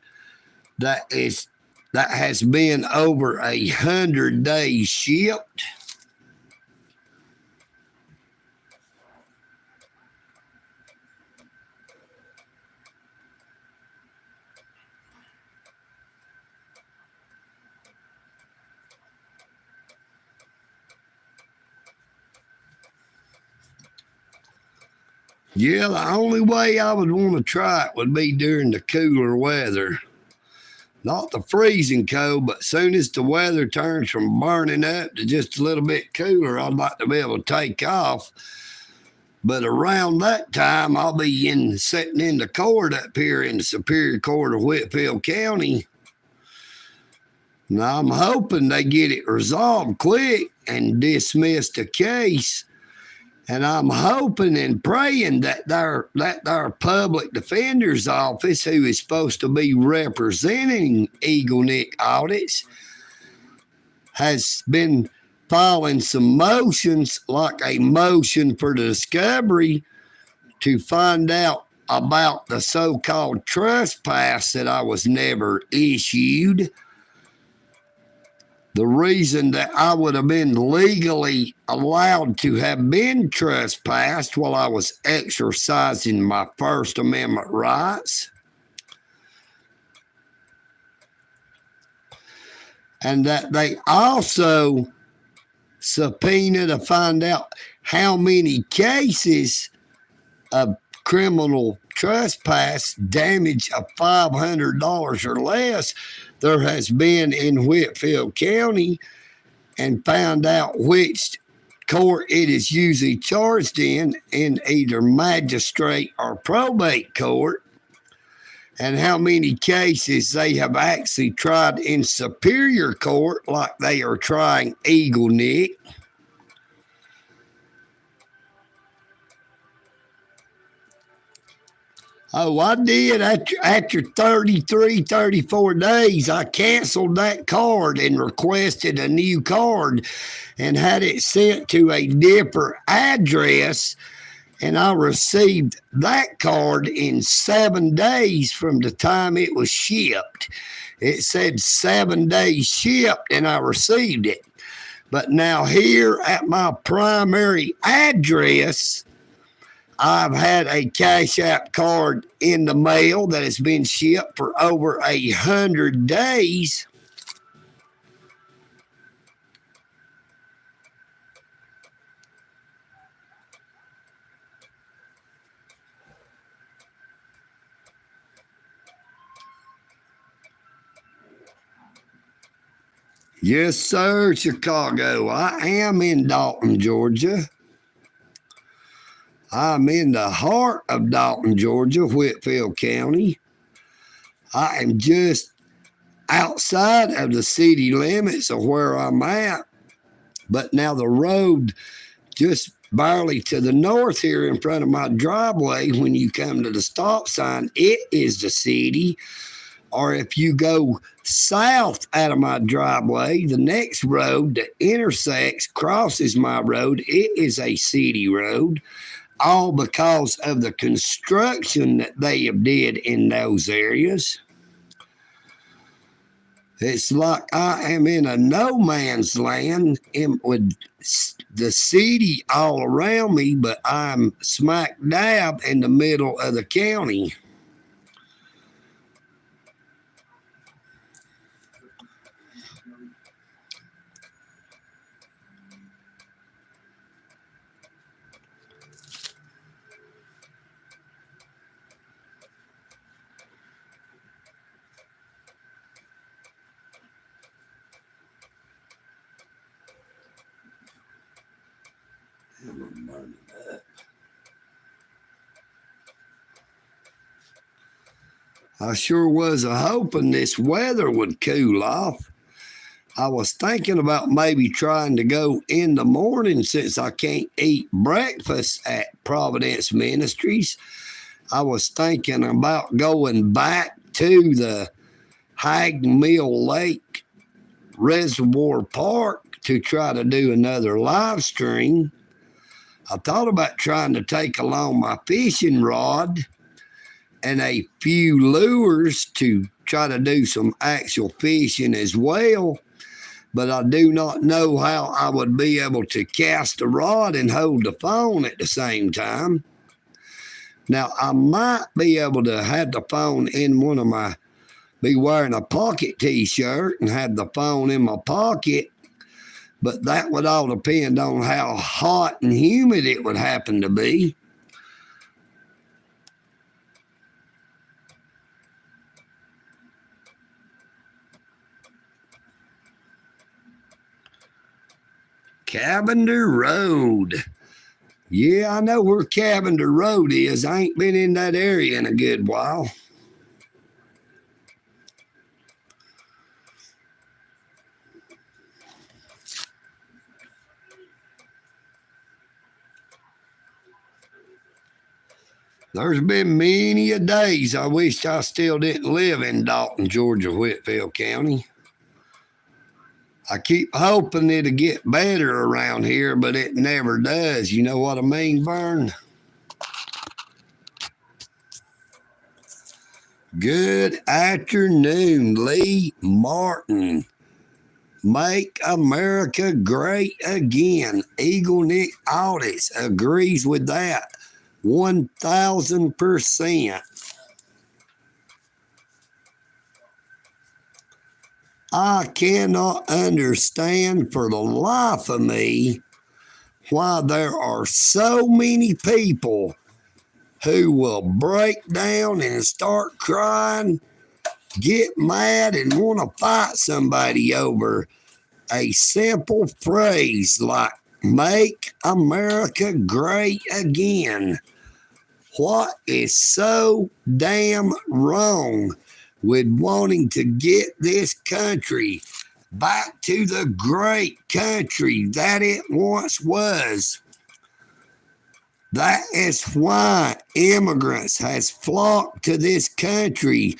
S1: that has been over 100 days shipped. Yeah, the only way I would want to try it would be during the cooler weather. Not the freezing cold, but soon as the weather turns from burning up to just a little bit cooler, I'd like to be able to take off. But around that time, I'll be sitting in the court up here in the Superior Court of Whitfield County. Now, I'm hoping they get it resolved quick and dismiss the case. And I'm hoping and praying that their public defender's office, who is supposed to be representing EagleNick Audits, has been filing some motions, like a motion for the discovery to find out about the so-called trespass that I was never issued. The reason that I would have been legally allowed to have been trespassed while I was exercising my First Amendment rights. And that they also subpoenaed to find out how many cases of criminal trespass, damage of $500 or less, there has been in Whitfield County, and found out which court it is usually charged in either magistrate or probate court, and how many cases they have actually tried in Superior Court, like they are trying EagleNick. Oh, I did. After 33, 34 days, I canceled that card and requested a new card and had it sent to a different address. And I received that card in 7 days from the time it was shipped. It said 7 days shipped, and I received it. But now here at my primary address, I've had a Cash App card in the mail that has been shipped for over 100 days. Yes, sir, Chicago. I am in Dalton, Georgia. I'm in the heart of Dalton, Georgia, Whitfield County. I am just outside of the city limits of where I'm at. But now the road just barely to the north here in front of my driveway, when you come to the stop sign, it is the city. Or if you go south out of my driveway, the next road that intersects, crosses my road, it is a city road. All because of the construction that they have did in those areas. It's like I am in a no man's land with the city all around me, but I'm smack dab in the middle of the county. I sure was hoping this weather would cool off. I was thinking about maybe trying to go in the morning since I can't eat breakfast at Providence Ministries. I was thinking about going back to the Hag Mill Lake Reservoir Park to try to do another live stream. I thought about trying to take along my fishing rod and a few lures to try to do some actual fishing as well. But I do not know how I would be able to cast a rod and hold the phone at the same time. Now, I might be able to have the phone in be wearing a pocket t-shirt and have the phone in my pocket, but that would all depend on how hot and humid it would happen to be. Cavender Road. Yeah, I know where Cavender Road is. I ain't been in that area in a good while. There's been many a days I wished I still didn't live in Dalton, Georgia, Whitfield County. I keep hoping it'll get better around here, but it never does. You know what I mean, Vern? Good afternoon, Lee Martin. Make America great again. EagleNick AUDITS agrees with that 1,000%. I cannot understand for the life of me why there are so many people who will break down and start crying, get mad, and want to fight somebody over a simple phrase like "Make America Great Again." What is so damn wrong with wanting to get this country back to the great country that it once was? That is why immigrants has flocked to this country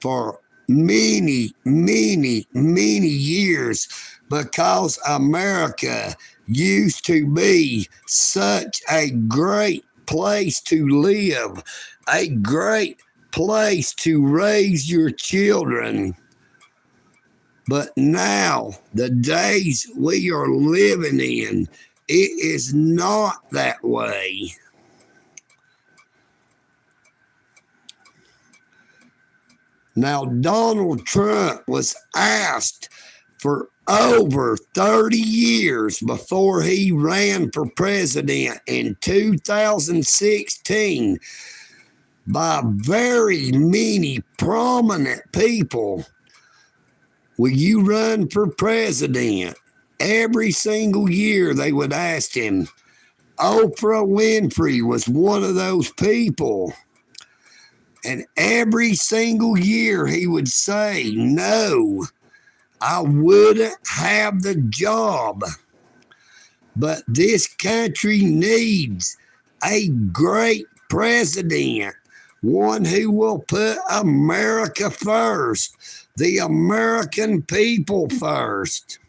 S1: for many, many, many years, because America used to be such a great place to live, a great place to raise your children. But now, the days we are living in, it is not that way. Now, Donald Trump was asked for over 30 years before he ran for president in 2016 by very many prominent people. Will you run for president? Every single year they would ask him. Oprah Winfrey was one of those people. And every single year he would say, no, I wouldn't have the job. But this country needs a great president, one who will put America first, the American people first.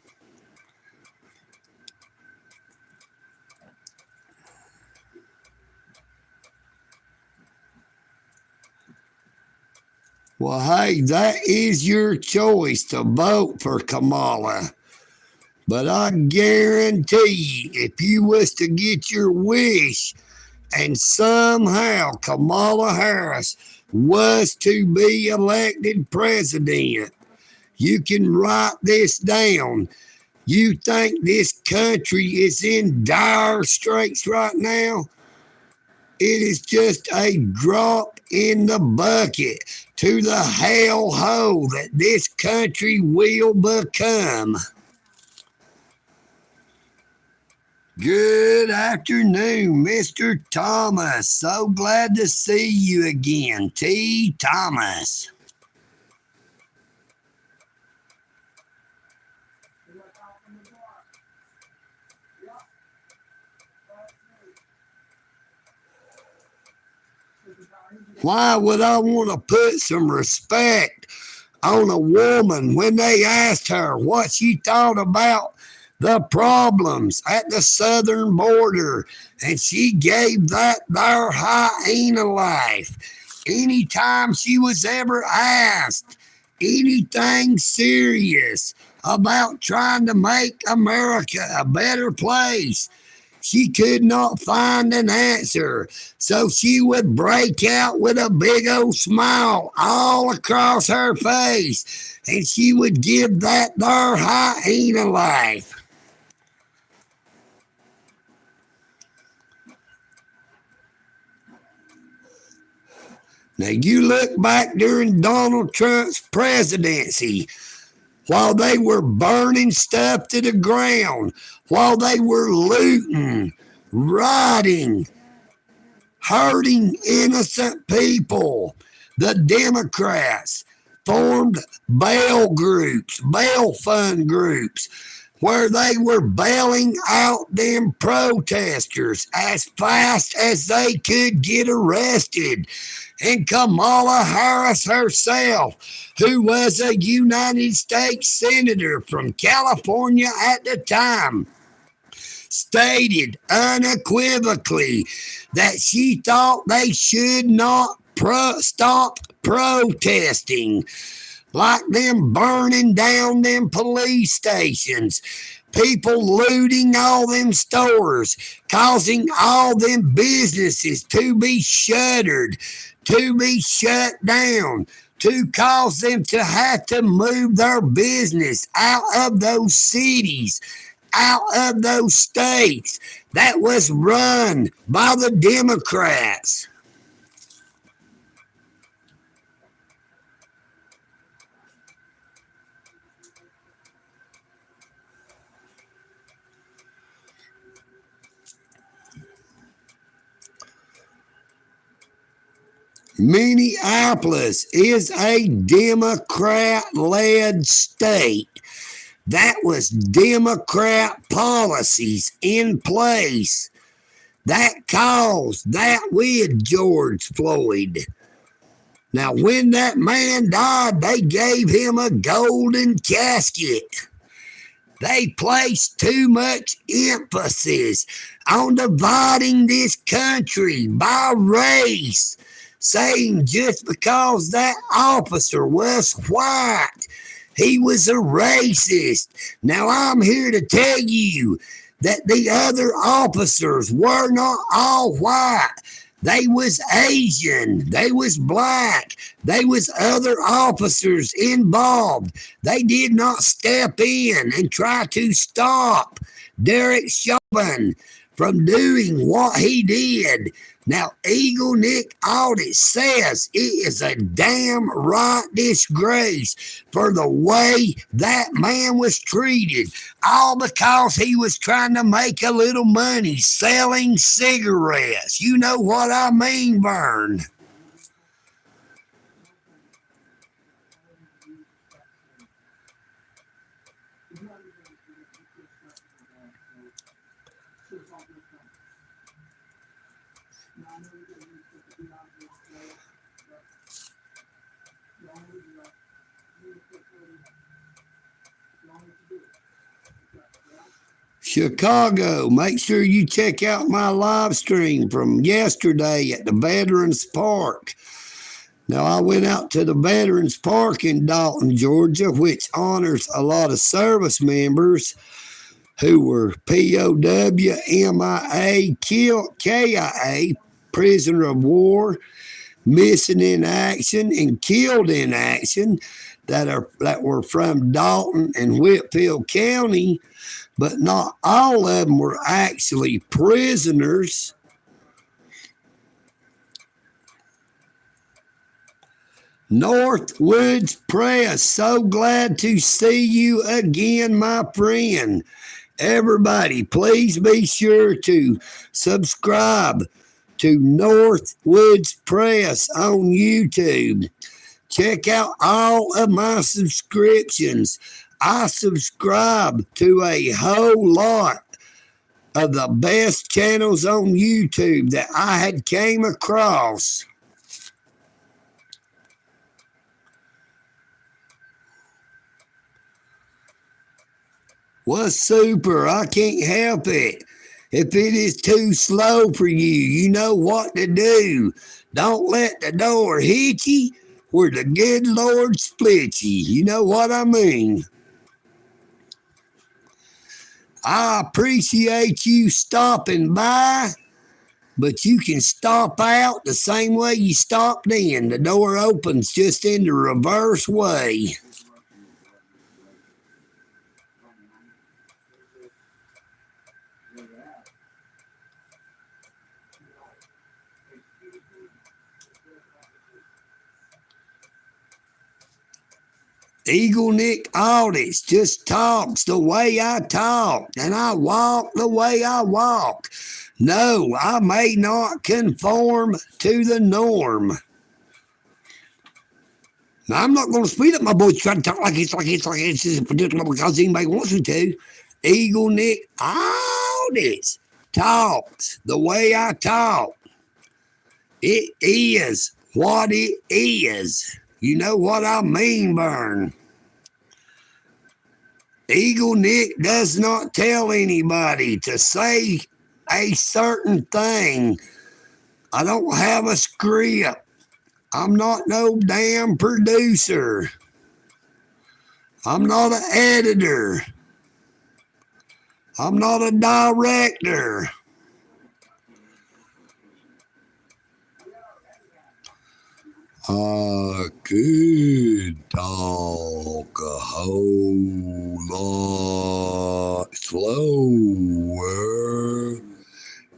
S1: Well, hey, that is your choice to vote for Kamala. But I guarantee if you was to get your wish and somehow Kamala Harris was to be elected president, you can write this down. You think this country is in dire straits right now? It is just a drop in the bucket to the hellhole that this country will become. Good afternoon, Mr. Thomas. So glad to see you again, T. Thomas. Why would I want to put some respect on a woman when they asked her what she thought about the problems at the southern border, and she gave that there hyena life? Anytime she was ever asked anything serious about trying to make America a better place, she could not find an answer. So she would break out with a big old smile all across her face, and she would give that there hyena life. Now, you look back during Donald Trump's presidency, while they were burning stuff to the ground, while they were looting, rioting, hurting innocent people, the Democrats formed bail groups, bail fund groups, where they were bailing out them protesters as fast as they could get arrested. And Kamala Harris herself, who was a United States Senator from California at the time, stated unequivocally that she thought they should not stop protesting, like them burning down them police stations, people looting all them stores, causing all them businesses to be shuttered, to be shut down, to cause them to have to move their business out of those cities, out of those states that was run by the Democrats. Minneapolis is a Democrat-led state. That was Democrat policies in place that cause that with George Floyd. Now, when that man died, they gave him a golden casket. They placed too much emphasis on dividing this country by race, saying just because that officer was white, he was a racist. Now, I'm here to tell you that the other officers were not all white. They was Asian. They was black. They was other officers involved. They did not step in and try to stop Derek Chauvin from doing what he did. Now, EagleNick Audit says it is a damn right disgrace for the way that man was treated, all because he was trying to make a little money selling cigarettes. You know what I mean, Vern? Chicago, make sure you check out my live stream from yesterday at the Veterans Park. Now, I went out to the Veterans Park in Dalton, Georgia, which honors a lot of service members who were POW, MIA, KIA, prisoner of war, missing in action, and killed in action that were from Dalton and Whitfield County. But not all of them were actually prisoners. Northwoods Press, so glad to see you again, my friend. Everybody, please be sure to subscribe to Northwoods Press on YouTube. Check out all of my subscriptions. I subscribe to a whole lot of the best channels on YouTube that I had came across. What's super? I can't help it. If it is too slow for you, you know what to do. Don't let the door hit you where the good Lord split you. You know what I mean? I appreciate you stopping by, but you can stop out the same way you stopped in. The door opens just in the reverse way. EagleNick Audits just talks the way I talk, and I walk the way I walk. No, I may not conform to the norm. Now, I'm not going to speed up my voice trying to talk like it's just predictable because anybody wants me to. EagleNick Audits talks the way I talk. It is what it is. You know what I mean, Vern? EagleNick does not tell anybody to say a certain thing. I don't have a script. I'm not no damn producer. I'm not an editor. I'm not a director. I could talk a whole lot slower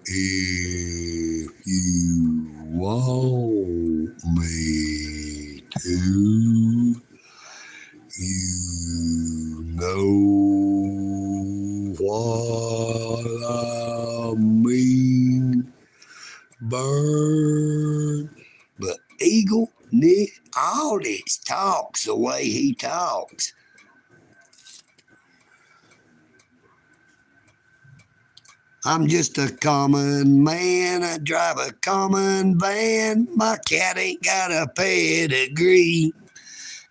S1: if you want me to. You know what I mean, Bird. But EagleNick Audits talks the way he talks. I'm just a common man. I drive a common van. My cat ain't got a pedigree.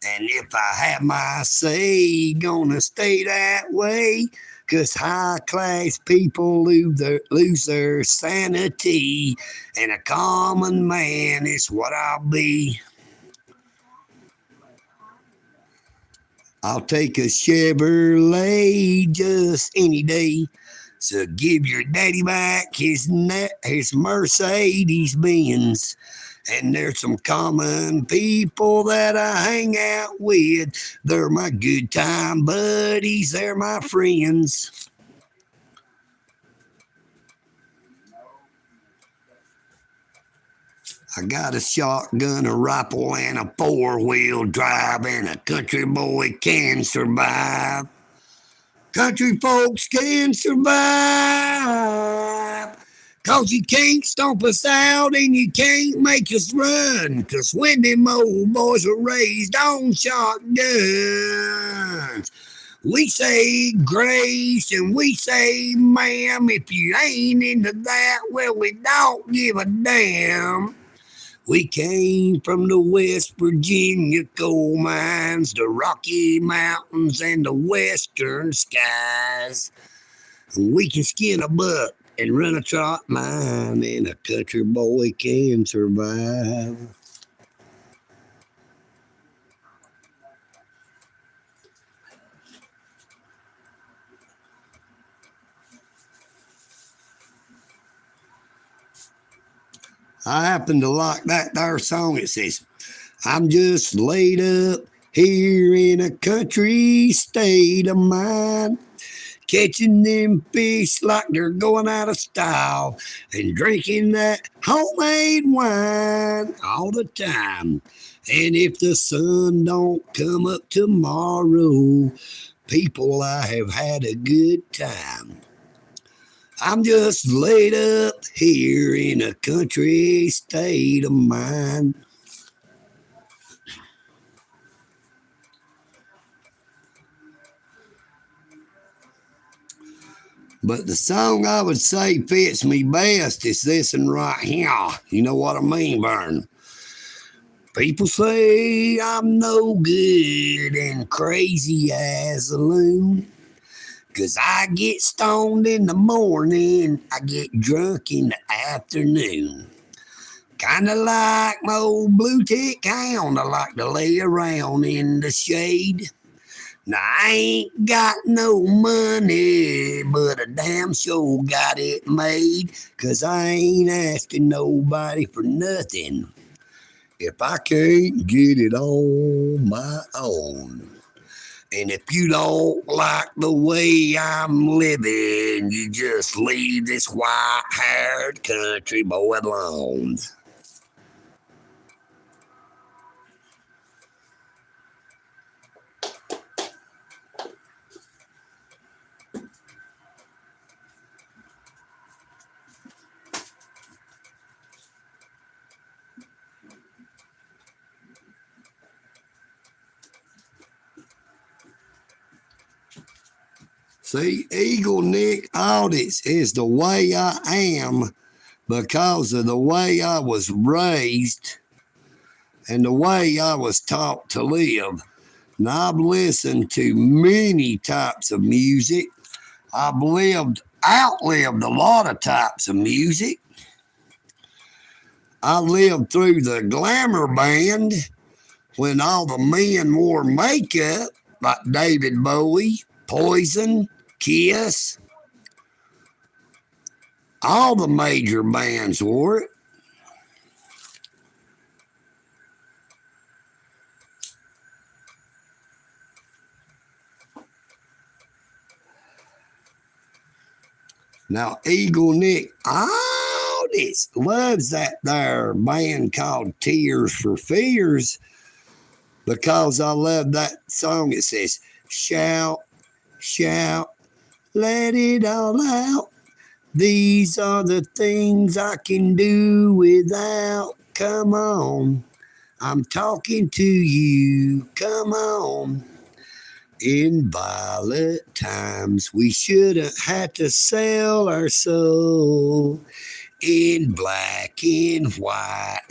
S1: And if I have my say, gonna stay that way. 'Cause high class people lose their sanity. And a common man is what I'll be. I'll take a Chevrolet just any day. So give your daddy back his Mercedes Benz. And there's some common people that I hang out with. They're my good time buddies. They're my friends. I got a shotgun, a rifle, and a four-wheel drive, and a country boy can survive. Country folks can survive. 'Cause you can't stomp us out and you can't make us run. 'Cause when them old boys were raised on shotguns, we say grace and we say ma'am. If you ain't into that, well, we don't give a damn. We came from the West Virginia coal mines, the Rocky Mountains, and the western skies. We can skin a buck and run a trot mine, and a country boy can survive. I happen to like that there song. It says, I'm just laid up here in a country state of mind, catching them fish like they're going out of style, and drinking that homemade wine all the time. And if the sun don't come up tomorrow, people, I have had a good time. I'm just laid up here in a country state of mind. But the song I would say fits me best is this one right here. You know what I mean, Vern? People say I'm no good and crazy as a loon. 'Cause I get stoned in the morning, I get drunk in the afternoon. Kinda like my old blue tick hound, I like to lay around in the shade. Now I ain't got no money, but I damn sure got it made. 'Cause I ain't asking nobody for nothing if I can't get it on my own. And if you don't like the way I'm living, you just leave this white-haired country boy alone. See, EagleNick audits is the way I am because of the way I was raised and the way I was taught to live. Now, I've listened to many types of music. I've outlived a lot of types of music. I lived through the glamour band when all the men wore makeup, like David Bowie, Poison, Kiss. All the major bands wore it. Now, EagleNick AUDITS loves that there band called Tears for Fears because I love that song. It says, shout, shout, let it all out. These are the things I can do without. Come on, I'm talking to you. Come on. In violent times, we shouldn't have to sell our soul. In black and white,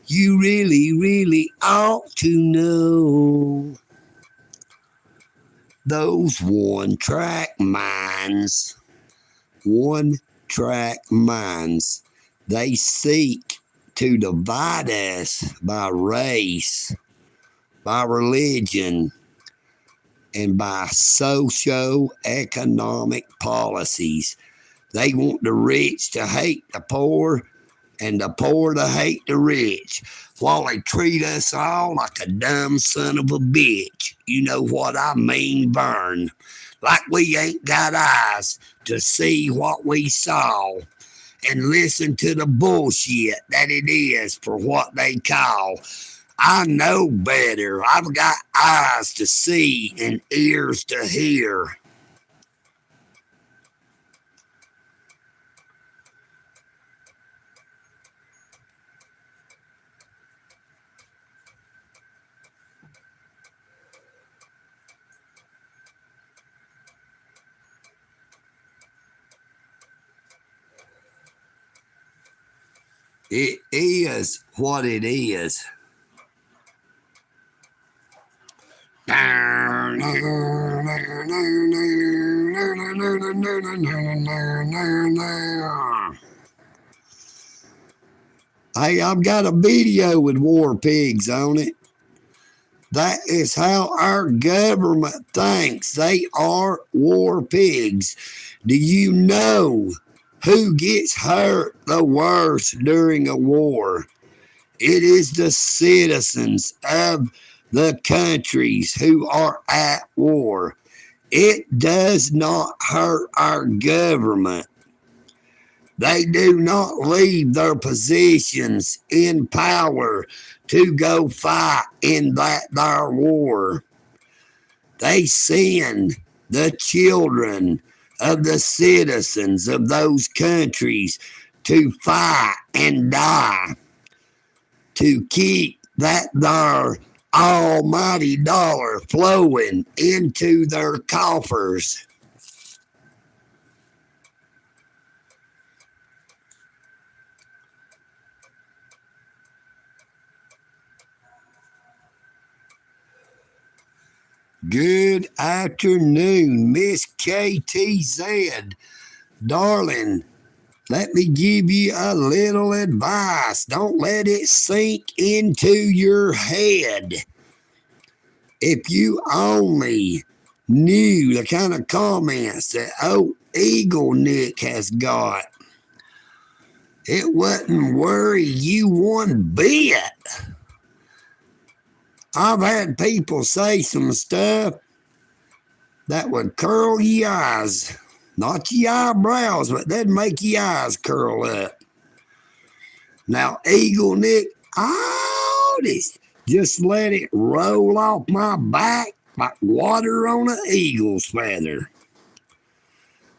S1: you really, really ought to know. Those one-track minds, they seek to divide us by race, by religion, and by socio-economic policies. They want the rich to hate the poor and the poor to hate the rich, while they treat us all like a dumb son of a bitch. You know what I mean, Vern? Like we ain't got eyes to see what we saw and listen to the bullshit that it is for what they call. I know better. I've got eyes to see and ears to hear. It is what it is. Hey, I've got a video with war pigs on it. That is how our government thinks. They are war pigs. Do you know who gets hurt the worst during a war? It is the citizens of the countries who are at war. It does not hurt our government. They do not leave their positions in power to go fight in that there war. They send the children of the citizens of those countries to fight and die to keep that there almighty dollar flowing into their coffers. Good afternoon, Miss KTZ. Darling, let me give you a little advice. Don't let it sink into your head. If you only knew the kind of comments that EagleNick has got, it wouldn't worry you one bit. I've had people say some stuff that would curl your eyes. Not your eyebrows, but that'd make your eyes curl up. Now, EagleNick, AUDITS, just let it roll off my back like water on an eagle's feather.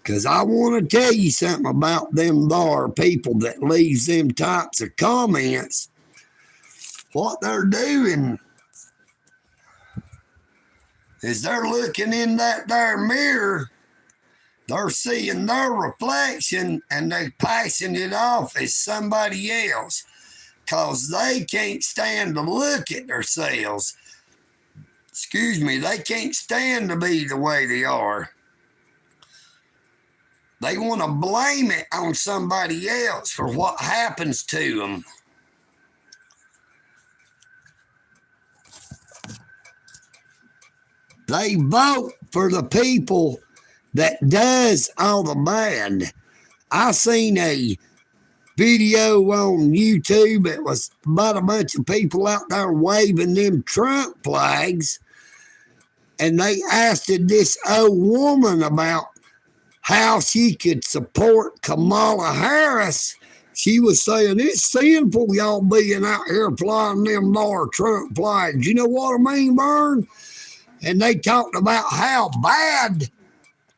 S1: Because I want to tell you something about them there people that leaves them types of comments. What they're doing is they're looking in that there mirror, they're seeing their reflection, and they're passing it off as somebody else because they can't stand to look at themselves. Excuse me, they can't stand to be the way they are. They want to blame it on somebody else for what happens to them. They vote for the people that does all the bad. I seen a video on YouTube. It was about a bunch of people out there waving them Trump flags. And they asked this old woman about how she could support Kamala Harris. She was saying, it's sinful y'all being out here flying them there Trump flags. You know what I mean, Vern? And they talked about how bad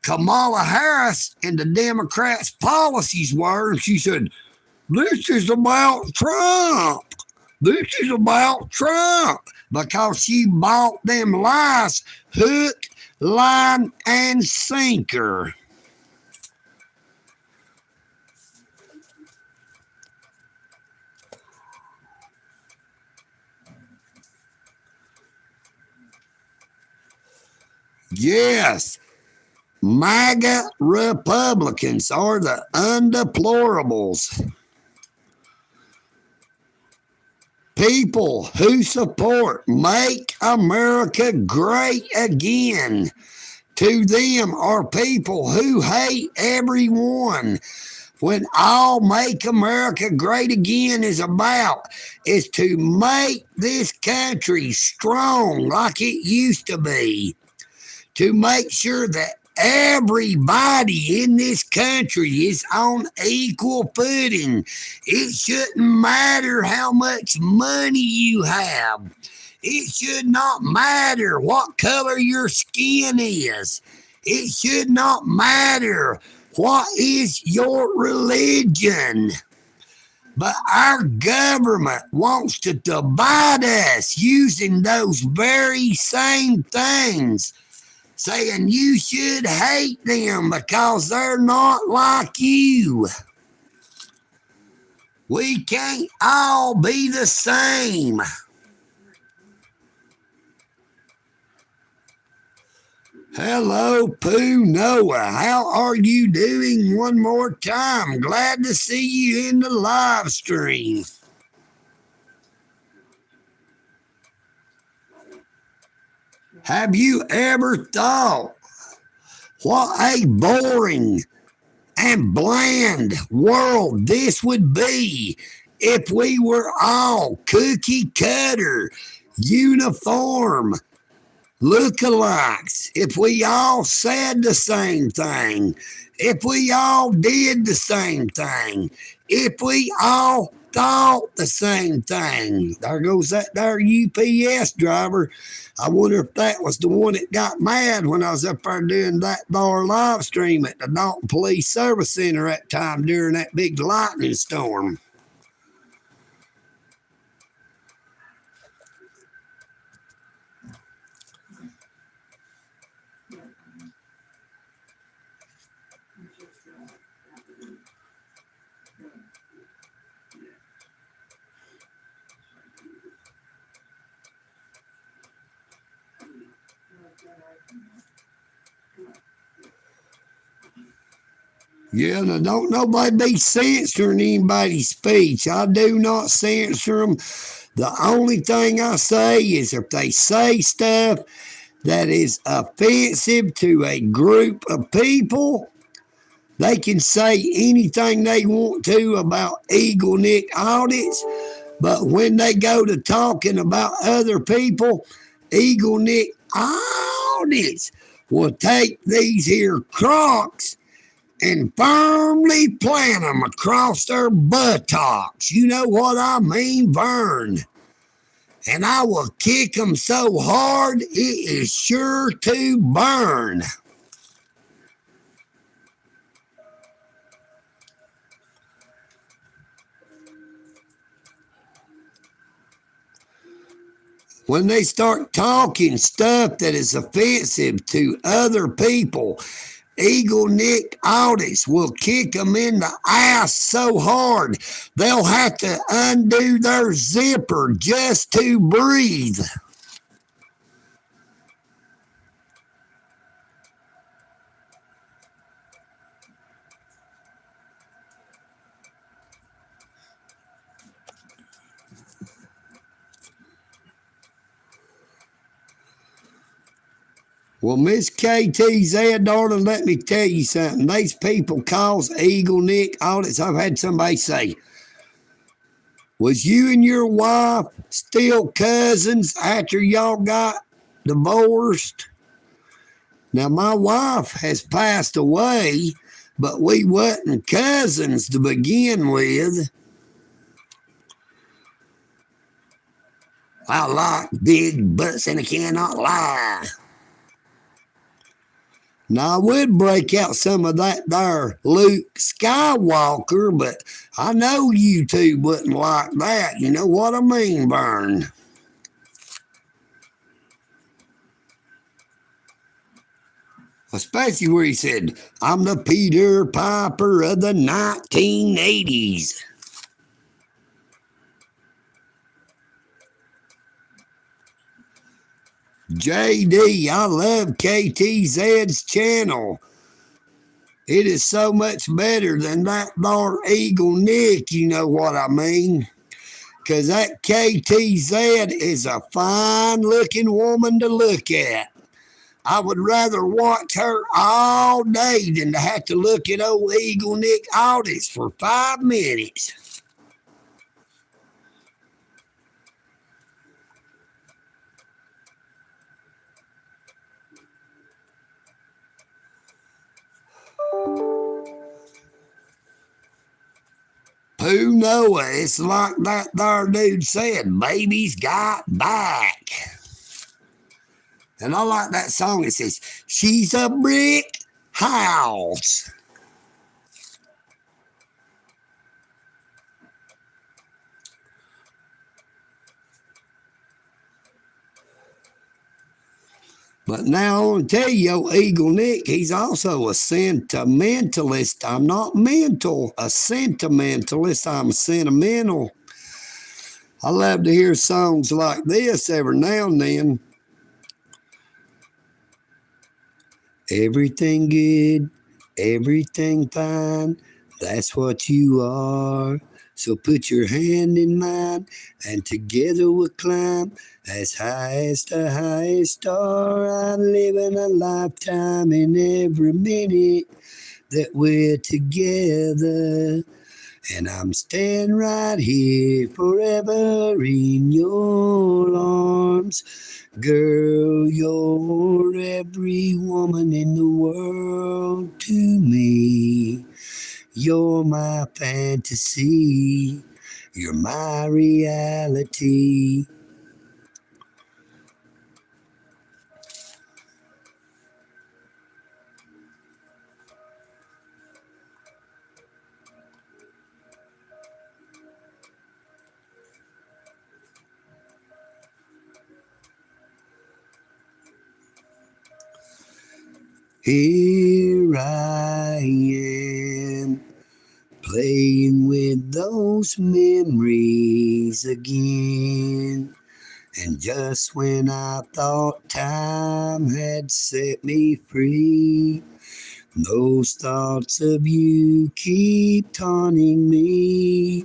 S1: Kamala Harris and the Democrats' policies were. And she said, this is about Trump. This is about Trump. Because she bought them lies hook, line and sinker. Yes, MAGA Republicans are the undeplorables. People who support Make America Great Again, to them are people who hate everyone. When all Make America Great Again is about is to make this country strong like it used to be, to make sure that everybody in this country is on equal footing. It shouldn't matter how much money you have. It should not matter what color your skin is. It should not matter what is your religion. But our government wants to divide us using those very same things, saying you should hate them because they're not like you. We can't all be the same. Hello, Pooh Noah. How are you doing one more time? Glad to see you in the live stream. Have you ever thought what a boring and bland world this would be if we were all cookie cutter, uniform lookalikes, if we all said the same thing, if we all did the same thing, if we all thought the same thing? There goes that there UPS driver. I wonder if that was the one that got mad when I was up there doing that bar live stream at the Dalton Police Service Center that time during that big lightning storm. Yeah, now don't nobody be censoring anybody's speech. I do not censor them. The only thing I say is if they say stuff that is offensive to a group of people, they can say anything they want to about EagleNick audits. But when they go to talking about other people, EagleNick audits will take these here crocs and firmly plant them across their buttocks. You know what I mean, Vern? And I will kick them so hard, it is sure to burn. When they start talking stuff that is offensive to other people, EagleNick audits will kick them in the ass so hard they'll have to undo their zipper just to breathe. Well, Miss KTZ, darling, let me tell you something. These people cause EagleNick audits. I've had somebody say, was you and your wife still cousins after y'all got divorced? Now, my wife has passed away, but we wasn't cousins to begin with. I like big butts and I cannot lie. Now, I would break out some of that there Luke Skywalker, but I know you two wouldn't like that. You know what I mean, Vern? Especially where he said, I'm the Peter Piper of the 1980s. JD, I love KTZ's channel. It is so much better than that there EagleNick, you know what I mean? Because that KTZ is a fine looking woman to look at. I would rather watch her all day than to have to look at old EagleNick AUDITS for 5 minutes. Who Noah, it's like that there dude said, baby's got back. And I like that song. It says, she's a brick house. But now I want to tell you, EagleNick, he's also a sentimentalist. I'm not mental, a sentimentalist. I'm sentimental. I love to hear songs like this every now and then. Everything good, everything fine, that's what you are. So put your hand in mine, and together we'll climb as high as the highest star. I'm living a lifetime in every minute that we're together. And I'm staying right here forever in your arms. Girl, you're every woman in the world to me. You're my fantasy. You're my reality. Here I am, playing with those memories again. And just when I thought time had set me free, those thoughts of you keep taunting me,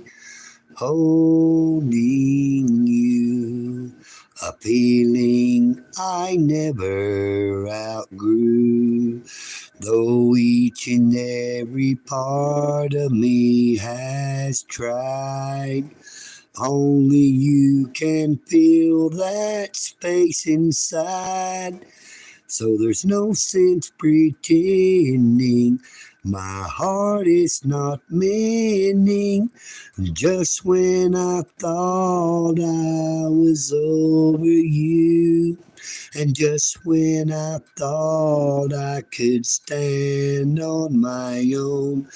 S1: holding you, a feeling I never outgrew. Though each and every part of me has tried, only you can fill that space inside. So there's no sense pretending my heart is not mending. Just when I thought I was over you, and just when I thought I could stand on my own,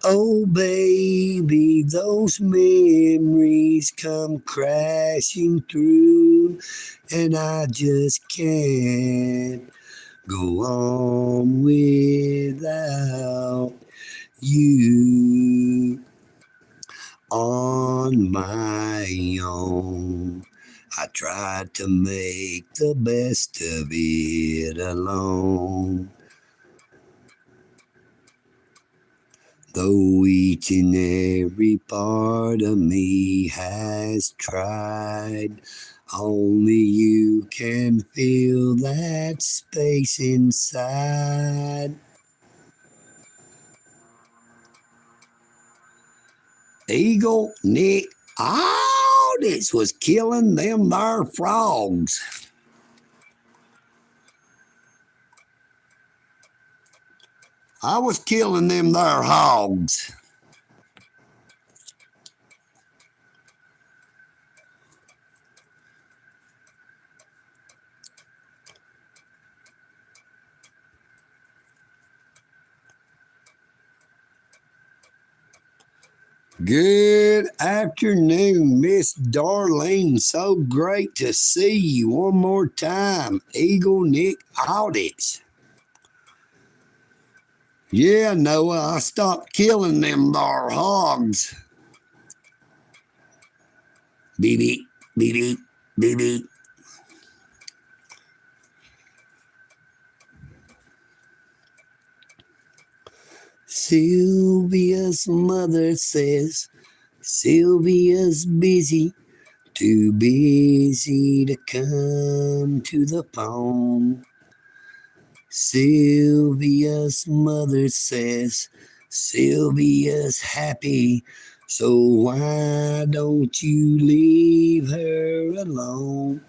S1: oh baby, those memories come crashing through, and I just can't go on without you on my own. I tried to make the best of it alone. Though each and every part of me has tried, only you can fill that space inside. EagleNick, AUDITS was killing them there frogs. I was killing them there hogs. Good afternoon, Miss Darlene. So great to see you one more time. EagleNick AUDITS. Yeah, Noah, I stopped killing them thar hogs. Beep, beep, beep, beep, beep, beep. Sylvia's mother says Sylvia's busy, too busy to come to the phone. Sylvia's mother says Sylvia's happy, so why don't you leave her alone?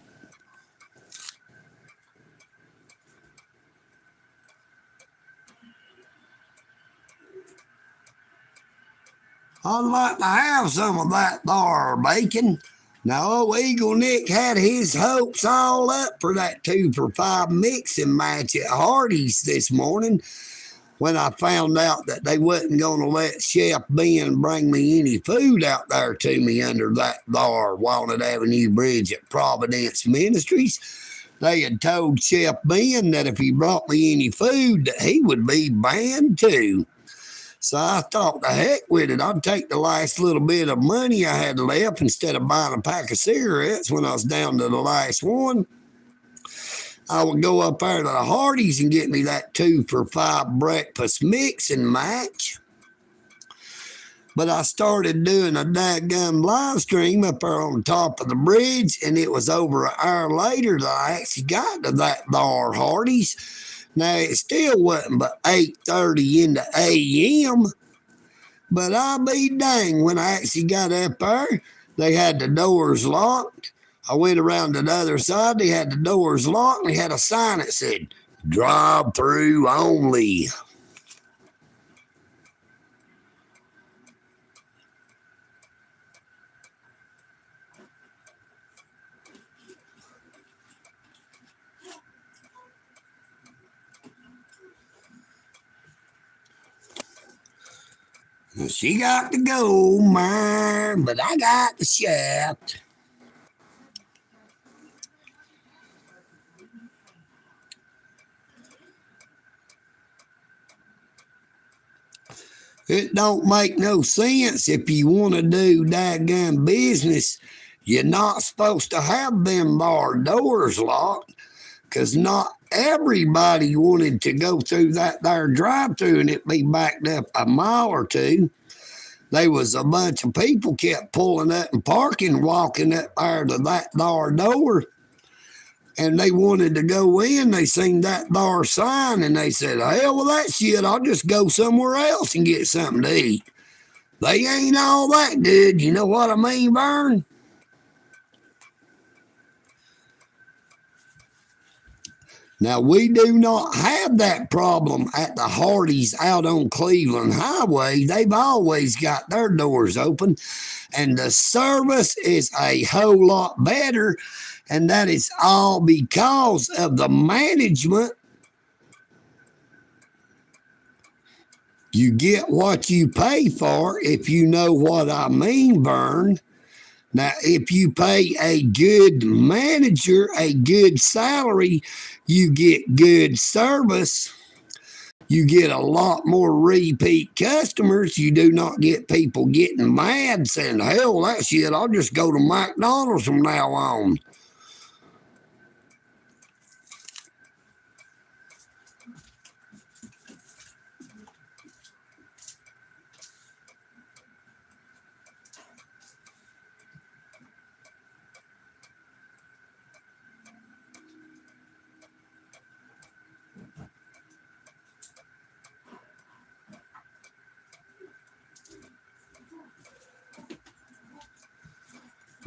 S1: I'd like to have some of that thar bacon. Now, old EagleNick had his hopes all up for that 2 for $5 mixing match at Hardies this morning when I found out that they wasn't going to let Chef Ben bring me any food out there to me under that thar Walnut Avenue Bridge at Providence Ministries. They had told Chef Ben that if he brought me any food, that he would be banned too. So I thought, the heck with it. I'd take the last little bit of money I had left instead of buying a pack of cigarettes when I was down to the last one. I would go up there to the Hardies and get me that 2 for $5 breakfast mixing match. But I started doing a dadgum live stream up there on top of the bridge, and it was over an hour later that I actually got to that thar Hardies. Now, it still wasn't but 8:30 in the a.m., but I'll be dang, when I actually got up there, they had the doors locked. I went around to the other side, they had the doors locked, and they had a sign that said, drive-through only. She got the gold mine, but I got the shaft. It don't make no sense if you want to do dadgum business. You're not supposed to have them bar doors locked, because not everybody wanted to go through that there drive-through and it be backed up a mile or two. There was a bunch of people kept pulling up and parking, walking up there to that there door, and they wanted to go in. They seen that there sign, and they said, hell with that shit, I'll just go somewhere else and get something to eat. They ain't all that good, you know what I mean, Vern? Now, we do not have that problem at the Hardies out on Cleveland Highway. They've always got their doors open, and the service is a whole lot better, and that is all because of the management. You get what you pay for, if you know what I mean, Vern. Now, if you pay a good manager a good salary, you get good service. You get a lot more repeat customers. You do not get people getting mad saying, hell, that shit, I'll just go to McDonald's from now on.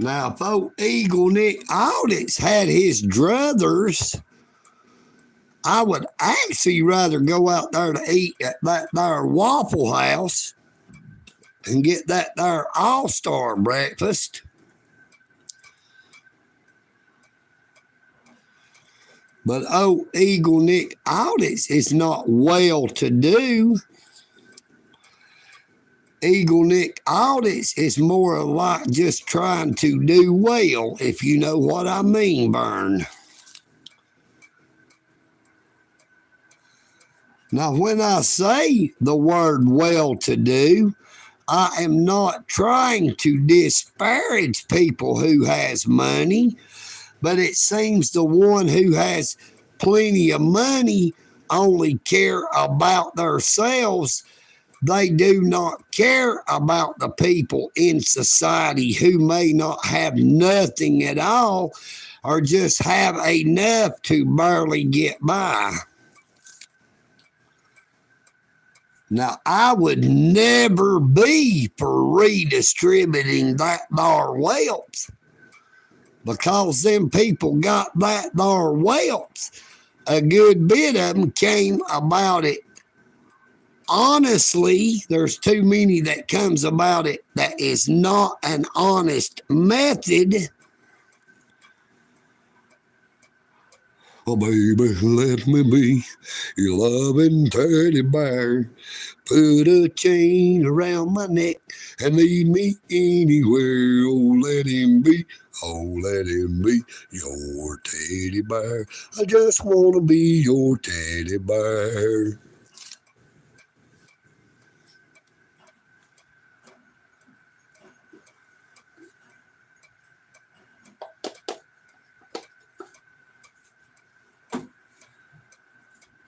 S1: Now, if old EagleNick AUDITS had his druthers, I would actually rather go out there to eat at that there Waffle House and get that there all-star breakfast. But old EagleNick AUDITS is not well-to-do. EagleNick AUDITS is more like just trying to do well, if you know what I mean, Vern. Now, when I say the word well-to-do, I am not trying to disparage people who has money, but it seems the one who has plenty of money only care about themselves. They do not care about the people in society who may not have nothing at all or just have enough to barely get by. Now, I would never be for redistributing that there wealth because them people got that there wealth. A good bit of them came about it honestly. There's too many that comes about it that is not an honest method. Oh, baby, let me be your loving teddy bear. Put a chain around my neck and lead me anywhere. Oh, let him be. Oh, let him be your teddy bear. I just want to be your teddy bear.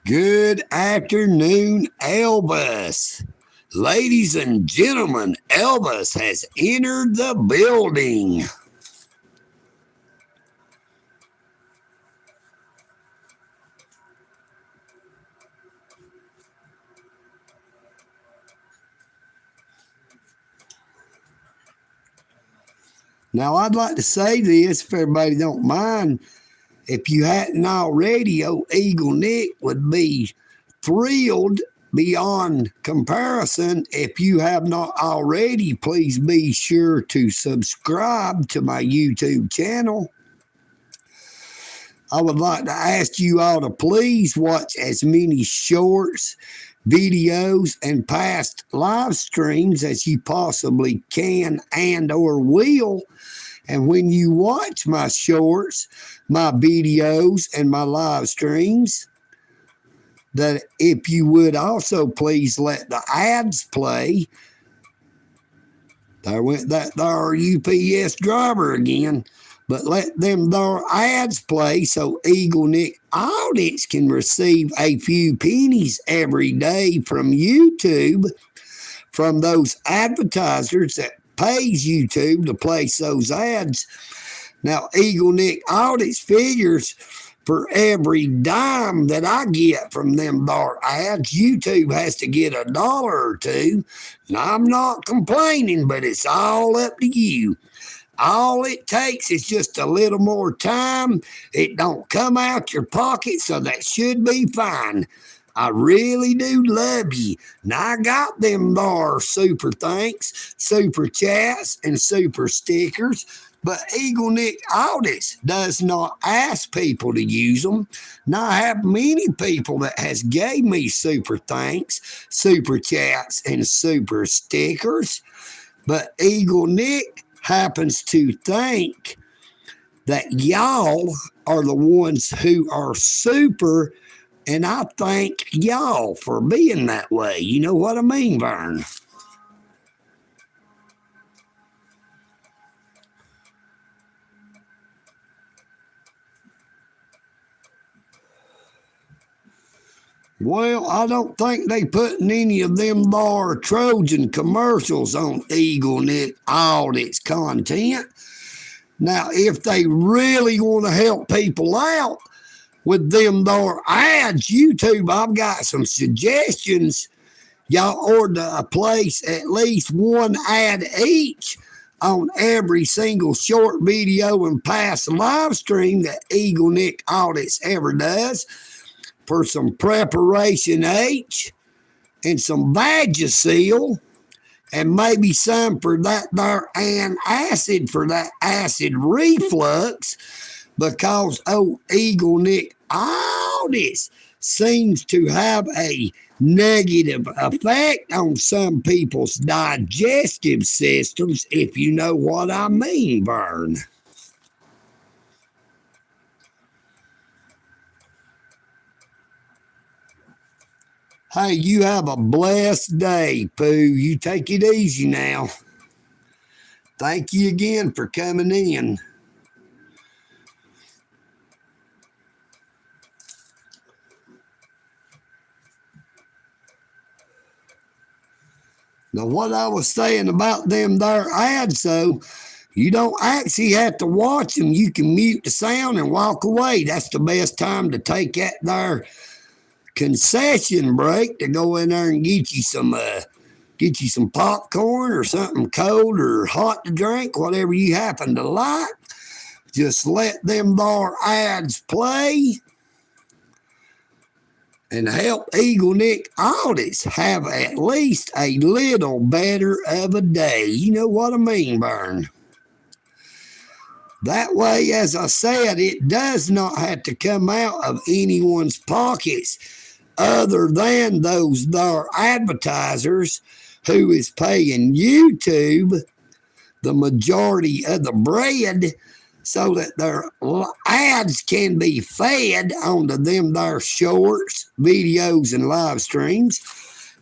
S1: Good afternoon, Elvis. Ladies and gentlemen, Elvis has entered the building. Now, I'd like to say this, if everybody don't mind. If you hadn't already, EagleNick would be thrilled beyond comparison. If you have not already, please be sure to subscribe to my YouTube channel. I would like to ask you all to please watch as many shorts, videos, and past live streams as you possibly can and or will. And when you watch my shorts, my videos, and my live streams, that if you would also please let the ads play. There went that there UPS driver again. But let them there ads play so EagleNick AUDITS can receive a few pennies every day from YouTube, from those advertisers that pays YouTube to place those ads. Now, EagleNick AUDITS figures for every dime that I get from them there ads, YouTube has to get $1 or $2. And I'm not complaining, but it's all up to you. All it takes is just a little more time. It don't come out your pocket, so that should be fine. I really do love you. And I got them there super thanks, super chats, and super stickers. But EagleNick AUDITS does not ask people to use them. And I have many people that has gave me super thanks, super chats, and super stickers. But EagleNick happens to think that y'all are the ones who are super, and I thank y'all for being that way. You know what I mean, Vern? Well, I don't think they putting any of them there Trojan commercials on EagleNick AUDITS content. Now, if they really want to help people out with them there ads, YouTube, I've got some suggestions. Y'all ought to place at least one ad each on every single short video and past live stream that EagleNick AUDITS ever does, for some preparation H and some Vagisil and maybe some for that there antacid for that acid reflux, because EagleNick AUDITS seems to have a negative effect on some people's digestive systems, if you know what I mean, Vern. Hey, you have a blessed day, Pooh. You take it easy now. Thank you again for coming in. Now, what I was saying about them there ads, so you don't actually have to watch them. You can mute the sound and walk away. That's the best time to take that there concession break to go in there and get you some popcorn or something cold or hot to drink, whatever you happen to like. Just let them there ads play and help EagleNick Audits have at least a little better of a day. You know what I mean, Burn? That way, as I said, it does not have to come out of anyone's pockets other than those there advertisers who is paying YouTube the majority of the bread so that their ads can be fed onto them there shorts, videos, and live streams.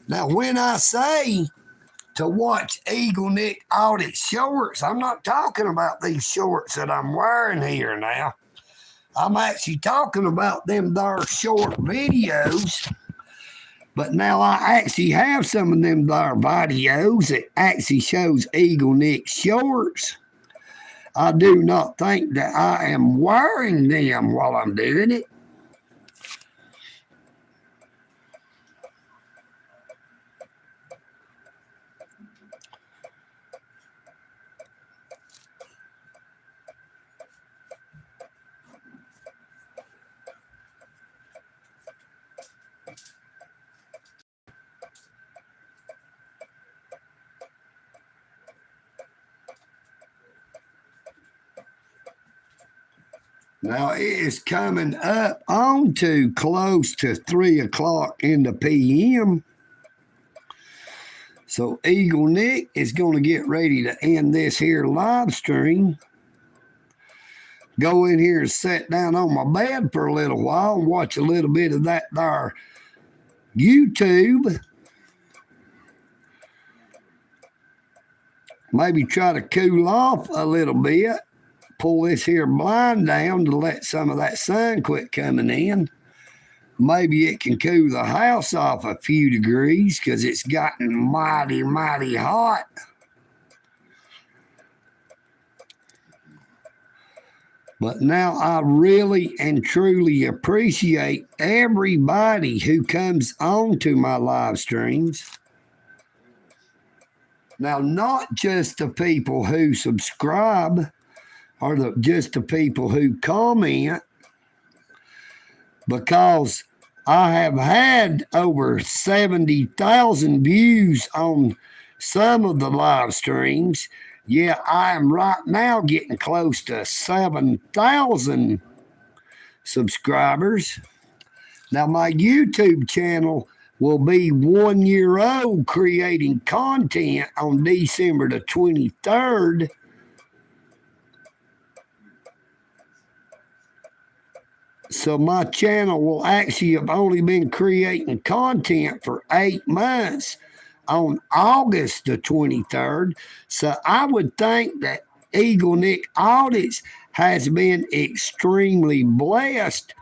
S1: Now, when I say to watch EagleNick Audit shorts, I'm not talking about these shorts that I'm wearing here now. I'm actually talking about them there short videos. But now I actually have some of them there videos that actually shows EagleNick shorts. I do not think that I am wearing them while I'm doing it. Now it is coming up on to close to 3 o'clock in the PM. So EagleNick is going to get ready to end this here live stream. Go in here and sit down on my bed for a little while and watch a little bit of that there YouTube. Maybe try to cool off a little bit. Pull this here blind down to let some of that sun quit coming in. Maybe it can cool the house off a few degrees because it's gotten mighty, mighty hot. But now I really and truly appreciate everybody who comes on to my live streams. Now, not just the people who subscribe or just the people who comment, because I have had over 70,000 views on some of the live streams. Yeah, I am right now getting close to 7,000 subscribers. Now, my YouTube channel will be 1 year old creating content on December the 23rd. So my channel will actually have only been creating content for 8 months on August the 23rd. So I would think that EagleNick Audits has been extremely blessed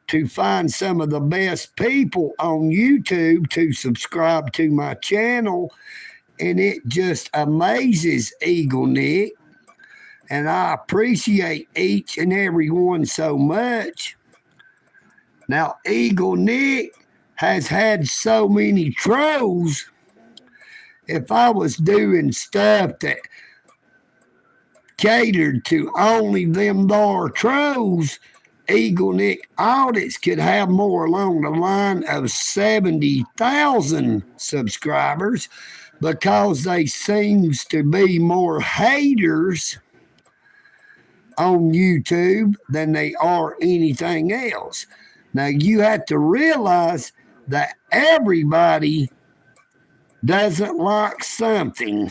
S1: to find some of the best people on YouTube to subscribe to my channel. And it just amazes EagleNick. And I appreciate each and every one so much. Now, EagleNick has had so many trolls. If I was doing stuff that catered to only them there trolls, EagleNick Audits could have more along the line of 70,000 subscribers because they seems to be more haters on YouTube than they are anything else. Now, you have to realize that everybody doesn't like something.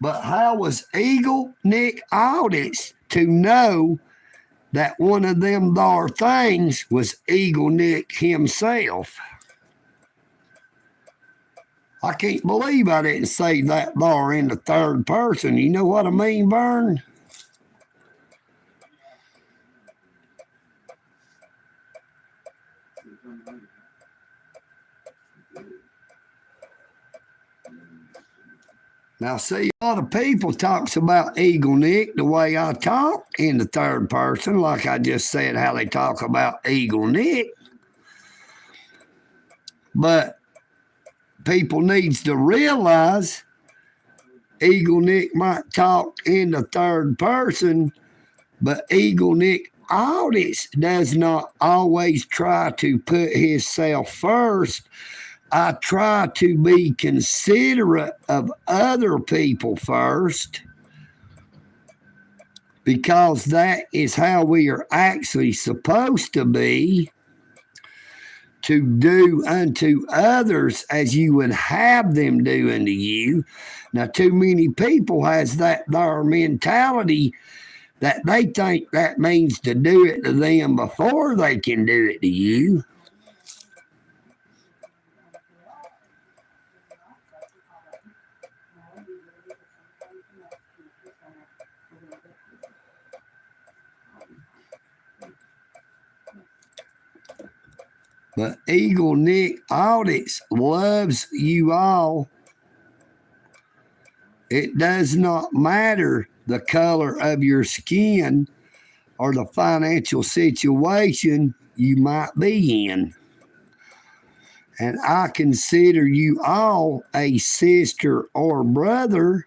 S1: But how was EagleNick Audits to know that one of them there things was EagleNick himself? I can't believe I didn't say that bar in the third person. You know what I mean, Vern? Now, see, a lot of people talks about EagleNick the way I talk in the third person, like I just said how they talk about EagleNick. But people needs to realize EagleNick might talk in the third person, but EagleNick Audits does not always try to put himself first. I try to be considerate of other people first, because that is how we are actually supposed to be, to do unto others as you would have them do unto you. Now, too many people has that their mentality that they think that means to do it to them before they can do it to you. But EagleNick Audits loves you all. It does not matter the color of your skin or the financial situation you might be in. And I consider you all a sister or brother.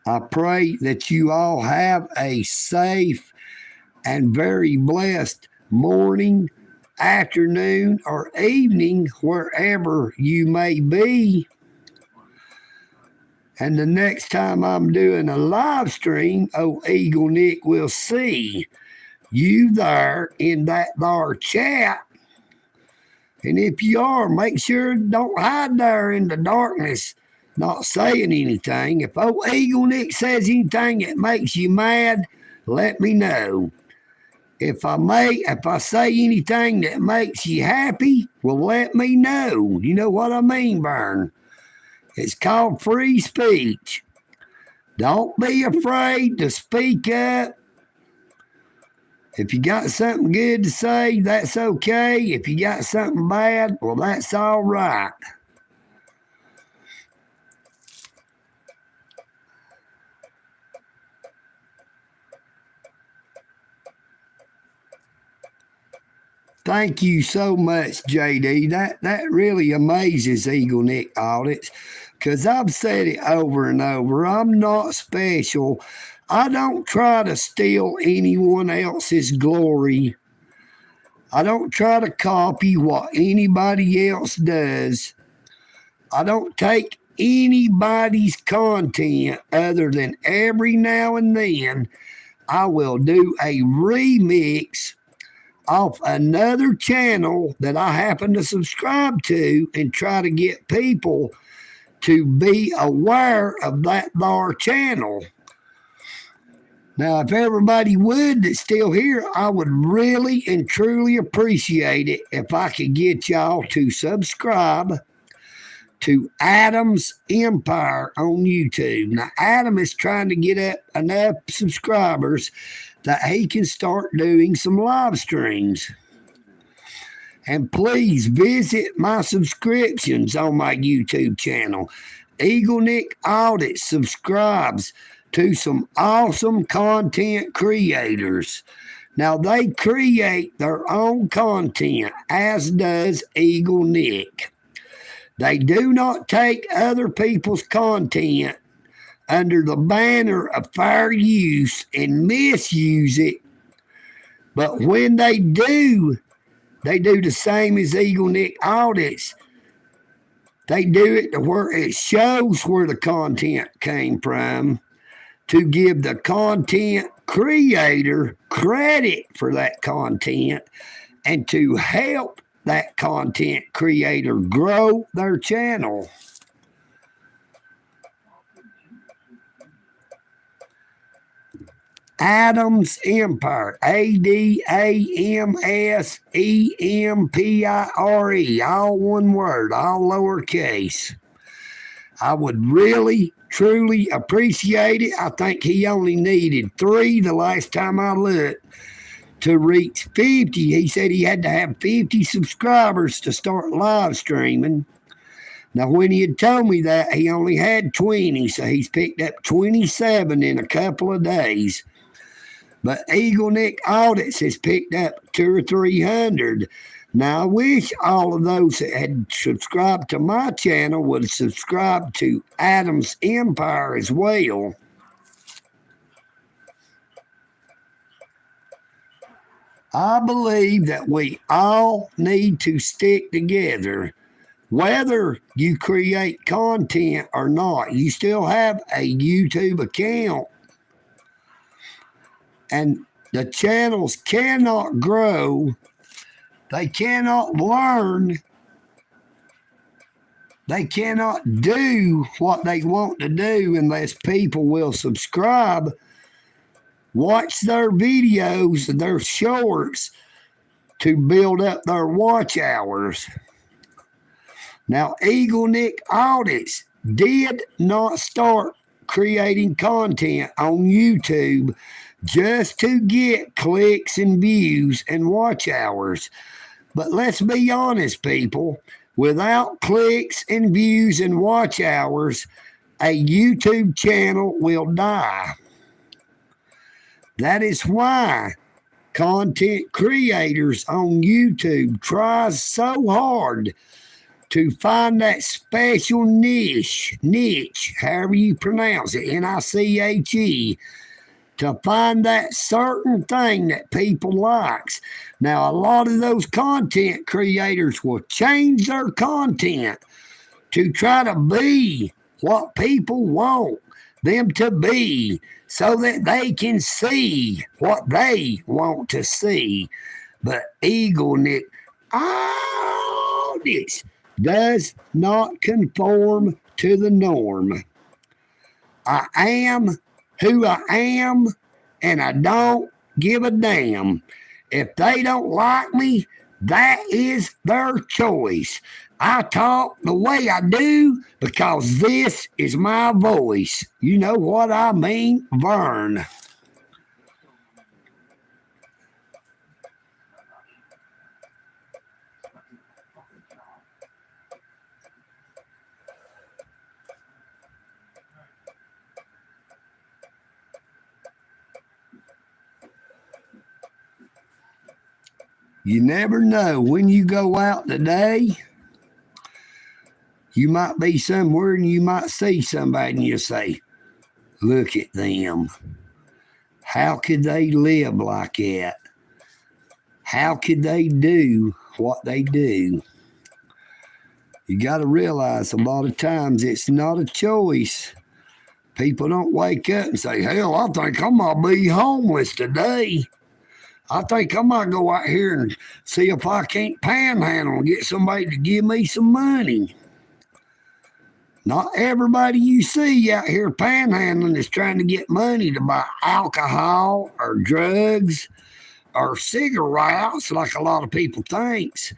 S1: I pray that you all have a safe and very blessed morning, afternoon, or evening, wherever you may be. And the next time I'm doing a live stream, EagleNick will see you there in that there chat. And if you are, make sure don't hide there in the darkness, not saying anything. If EagleNick says anything that makes you mad, let me know. If I say anything that makes you happy, well, let me know. You know what I mean, Vern? It's called free speech. Don't be afraid to speak up. If you got something good to say, that's okay. If you got something bad, well, that's all right. Thank you so much, JD. That really amazes EagleNick Audits, because I've said it over and over. I'm not special. I don't try to steal anyone else's glory. I don't try to copy what anybody else does. I don't take anybody's content other than every now and then I will do a remix off another channel that I happen to subscribe to and try to get people to be aware of that bar channel. Now, if everybody would that's still here, I would really and truly appreciate it if I could get y'all to subscribe to Adam's Empire on YouTube. Now, Adam is trying to get up enough subscribers that he can start doing some live streams. And please visit my subscriptions on my YouTube channel. EagleNick Audits subscribes to some awesome content creators. Now, they create their own content, as does EagleNick. They do not take other people's content under the banner of fair use and misuse it. But when they do the same as EagleNick Audits. They do it to where it shows where the content came from, to give the content creator credit for that content, and to help that content creator grow their channel. Adams Empire, ADAMSEMPIRE, all one word, all lowercase. I would really, truly appreciate it. I think he only needed 3 the last time I looked to reach 50. He said he had to have 50 subscribers to start live streaming. Now, when he had told me that, he only had 20, so he's picked up 27 in a couple of days. But EagleNick Audits has picked up 200 or 300. Now, I wish all of those that had subscribed to my channel would subscribe to Adams Empire as well. I believe that we all need to stick together. Whether you create content or not, you still have a YouTube account. And the channels cannot grow. They cannot learn. They cannot do what they want to do unless people will subscribe, watch their videos, their shorts to build up their watch hours. Now, EagleNick Audits did not start creating content on YouTube just to get clicks and views and watch hours. But let's be honest, people, without clicks and views and watch hours, a YouTube channel will die. That is why content creators on YouTube try so hard to find that special niche, however you pronounce it, Niche, to find that certain thing that people likes. Now, a lot of those content creators will change their content to try to be what people want them to be so that they can see what they want to see. But EagleNick Audits does not conform to the norm. I am who I am, and I don't give a damn. If they don't like me, that is their choice. I talk the way I do because this is my voice. You know what I mean, Vern. You never know when you go out today. You might be somewhere and you might see somebody and you say, look at them. How could they live like that? How could they do what they do? You got to realize a lot of times it's not a choice. People don't wake up and say, hell, I think I'm going to be homeless today. I think I might go out here and see if I can't panhandle and get somebody to give me some money. Not everybody you see out here panhandling is trying to get money to buy alcohol or drugs or cigarettes like a lot of people thinks.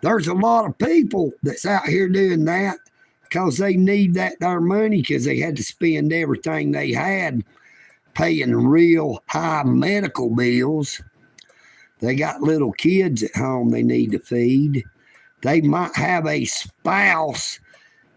S1: There's a lot of people that's out here doing that because they need their money because they had to spend everything they had paying real high medical bills. They got little kids at home they need to feed. They might have a spouse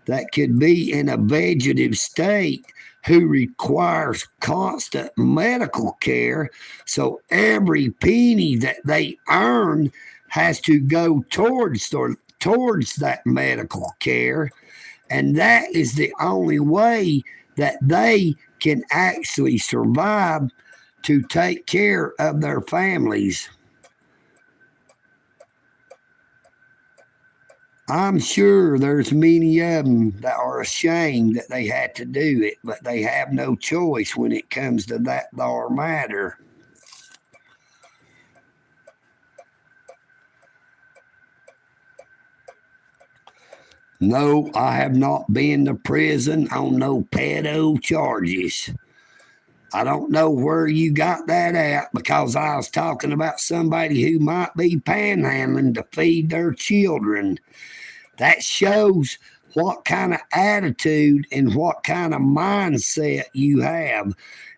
S1: that could be in a vegetative state who requires constant medical care. So every penny that they earn has to go towards that medical care. And that is the only way that they can actually survive to take care of their families. I'm sure there's many of them that are ashamed that they had to do it, but they have no choice when it comes to that there matter. No, I have not been to prison on no pedo charges. I don't know where you got that at because I was talking about somebody who might be panhandling to feed their children. That shows what kind of attitude and what kind of mindset you have.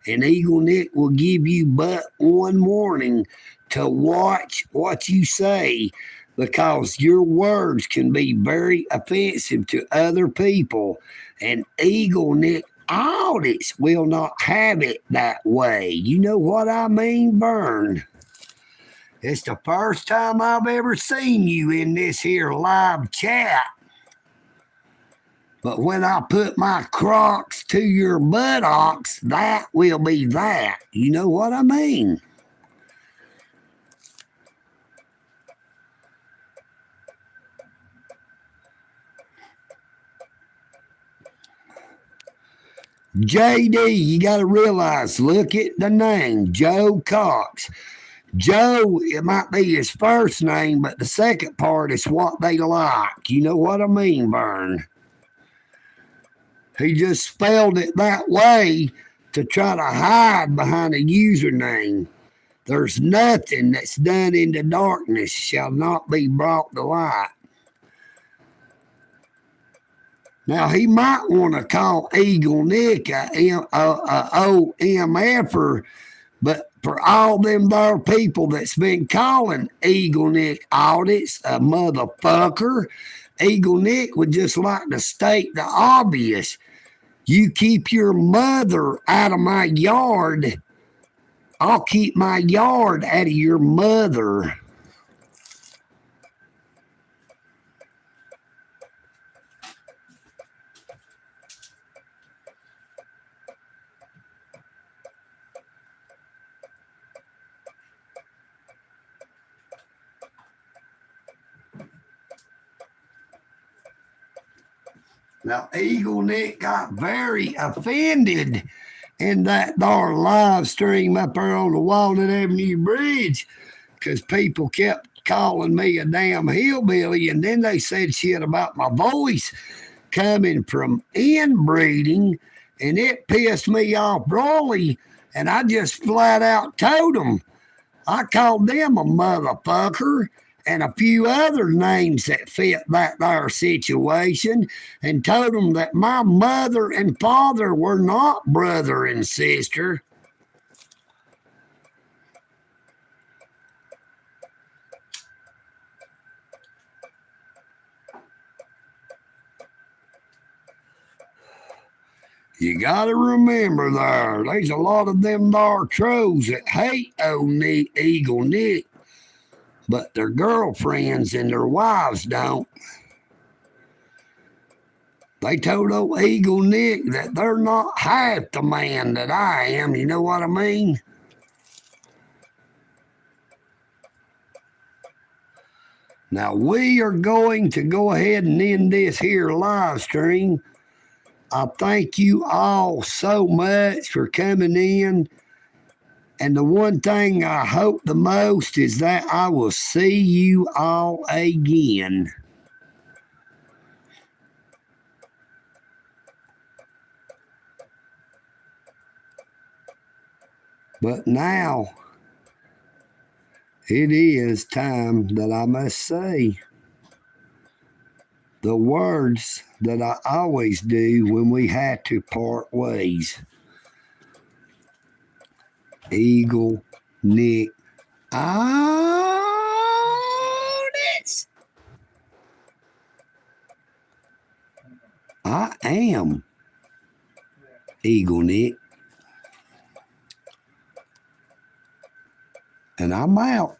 S1: And EagleNick will give you but one warning to watch what you say because your words can be very offensive to other people. And EagleNick audits will not have it that way. You know what I mean, Vern? It's the first time I've ever seen you in this here live chat. But when I put my Crocs to your buttocks, that will be that. You know what I mean? JD, you got to realize, look at the name, Joe Cox. Joe, it might be his first name, but the second part is what they like. You know what I mean, Vern? He just spelled it that way to try to hide behind a username. There's nothing that's done in the darkness shall not be brought to light. Now, he might want to call EagleNick a OMFer, but for all them there people that's been calling EagleNick audits a motherfucker, EagleNick would just like to state the obvious. You keep your mother out of my yard, I'll keep my yard out of your mother. Now, EagleNick got very offended in that there live stream up there on the Walnut Avenue Bridge because people kept calling me a damn hillbilly, and then they said shit about my voice coming from inbreeding, and it pissed me off broadly, and I just flat out told them. I called them a motherfucker and a few other names that fit that there situation and told them that my mother and father were not brother and sister. You gotta remember there's a lot of them there trolls that hate old EagleNick, but their girlfriends and their wives don't. They told old EagleNick that they're not half the man that I am. You know what I mean? Now we are going to go ahead and end this here live stream. I thank you all so much for coming in. And the one thing I hope the most is that I will see you all again. But now it is time that I must say the words that I always do when we had to part ways. EagleNick AUDITS. I am EagleNick. And I'm out.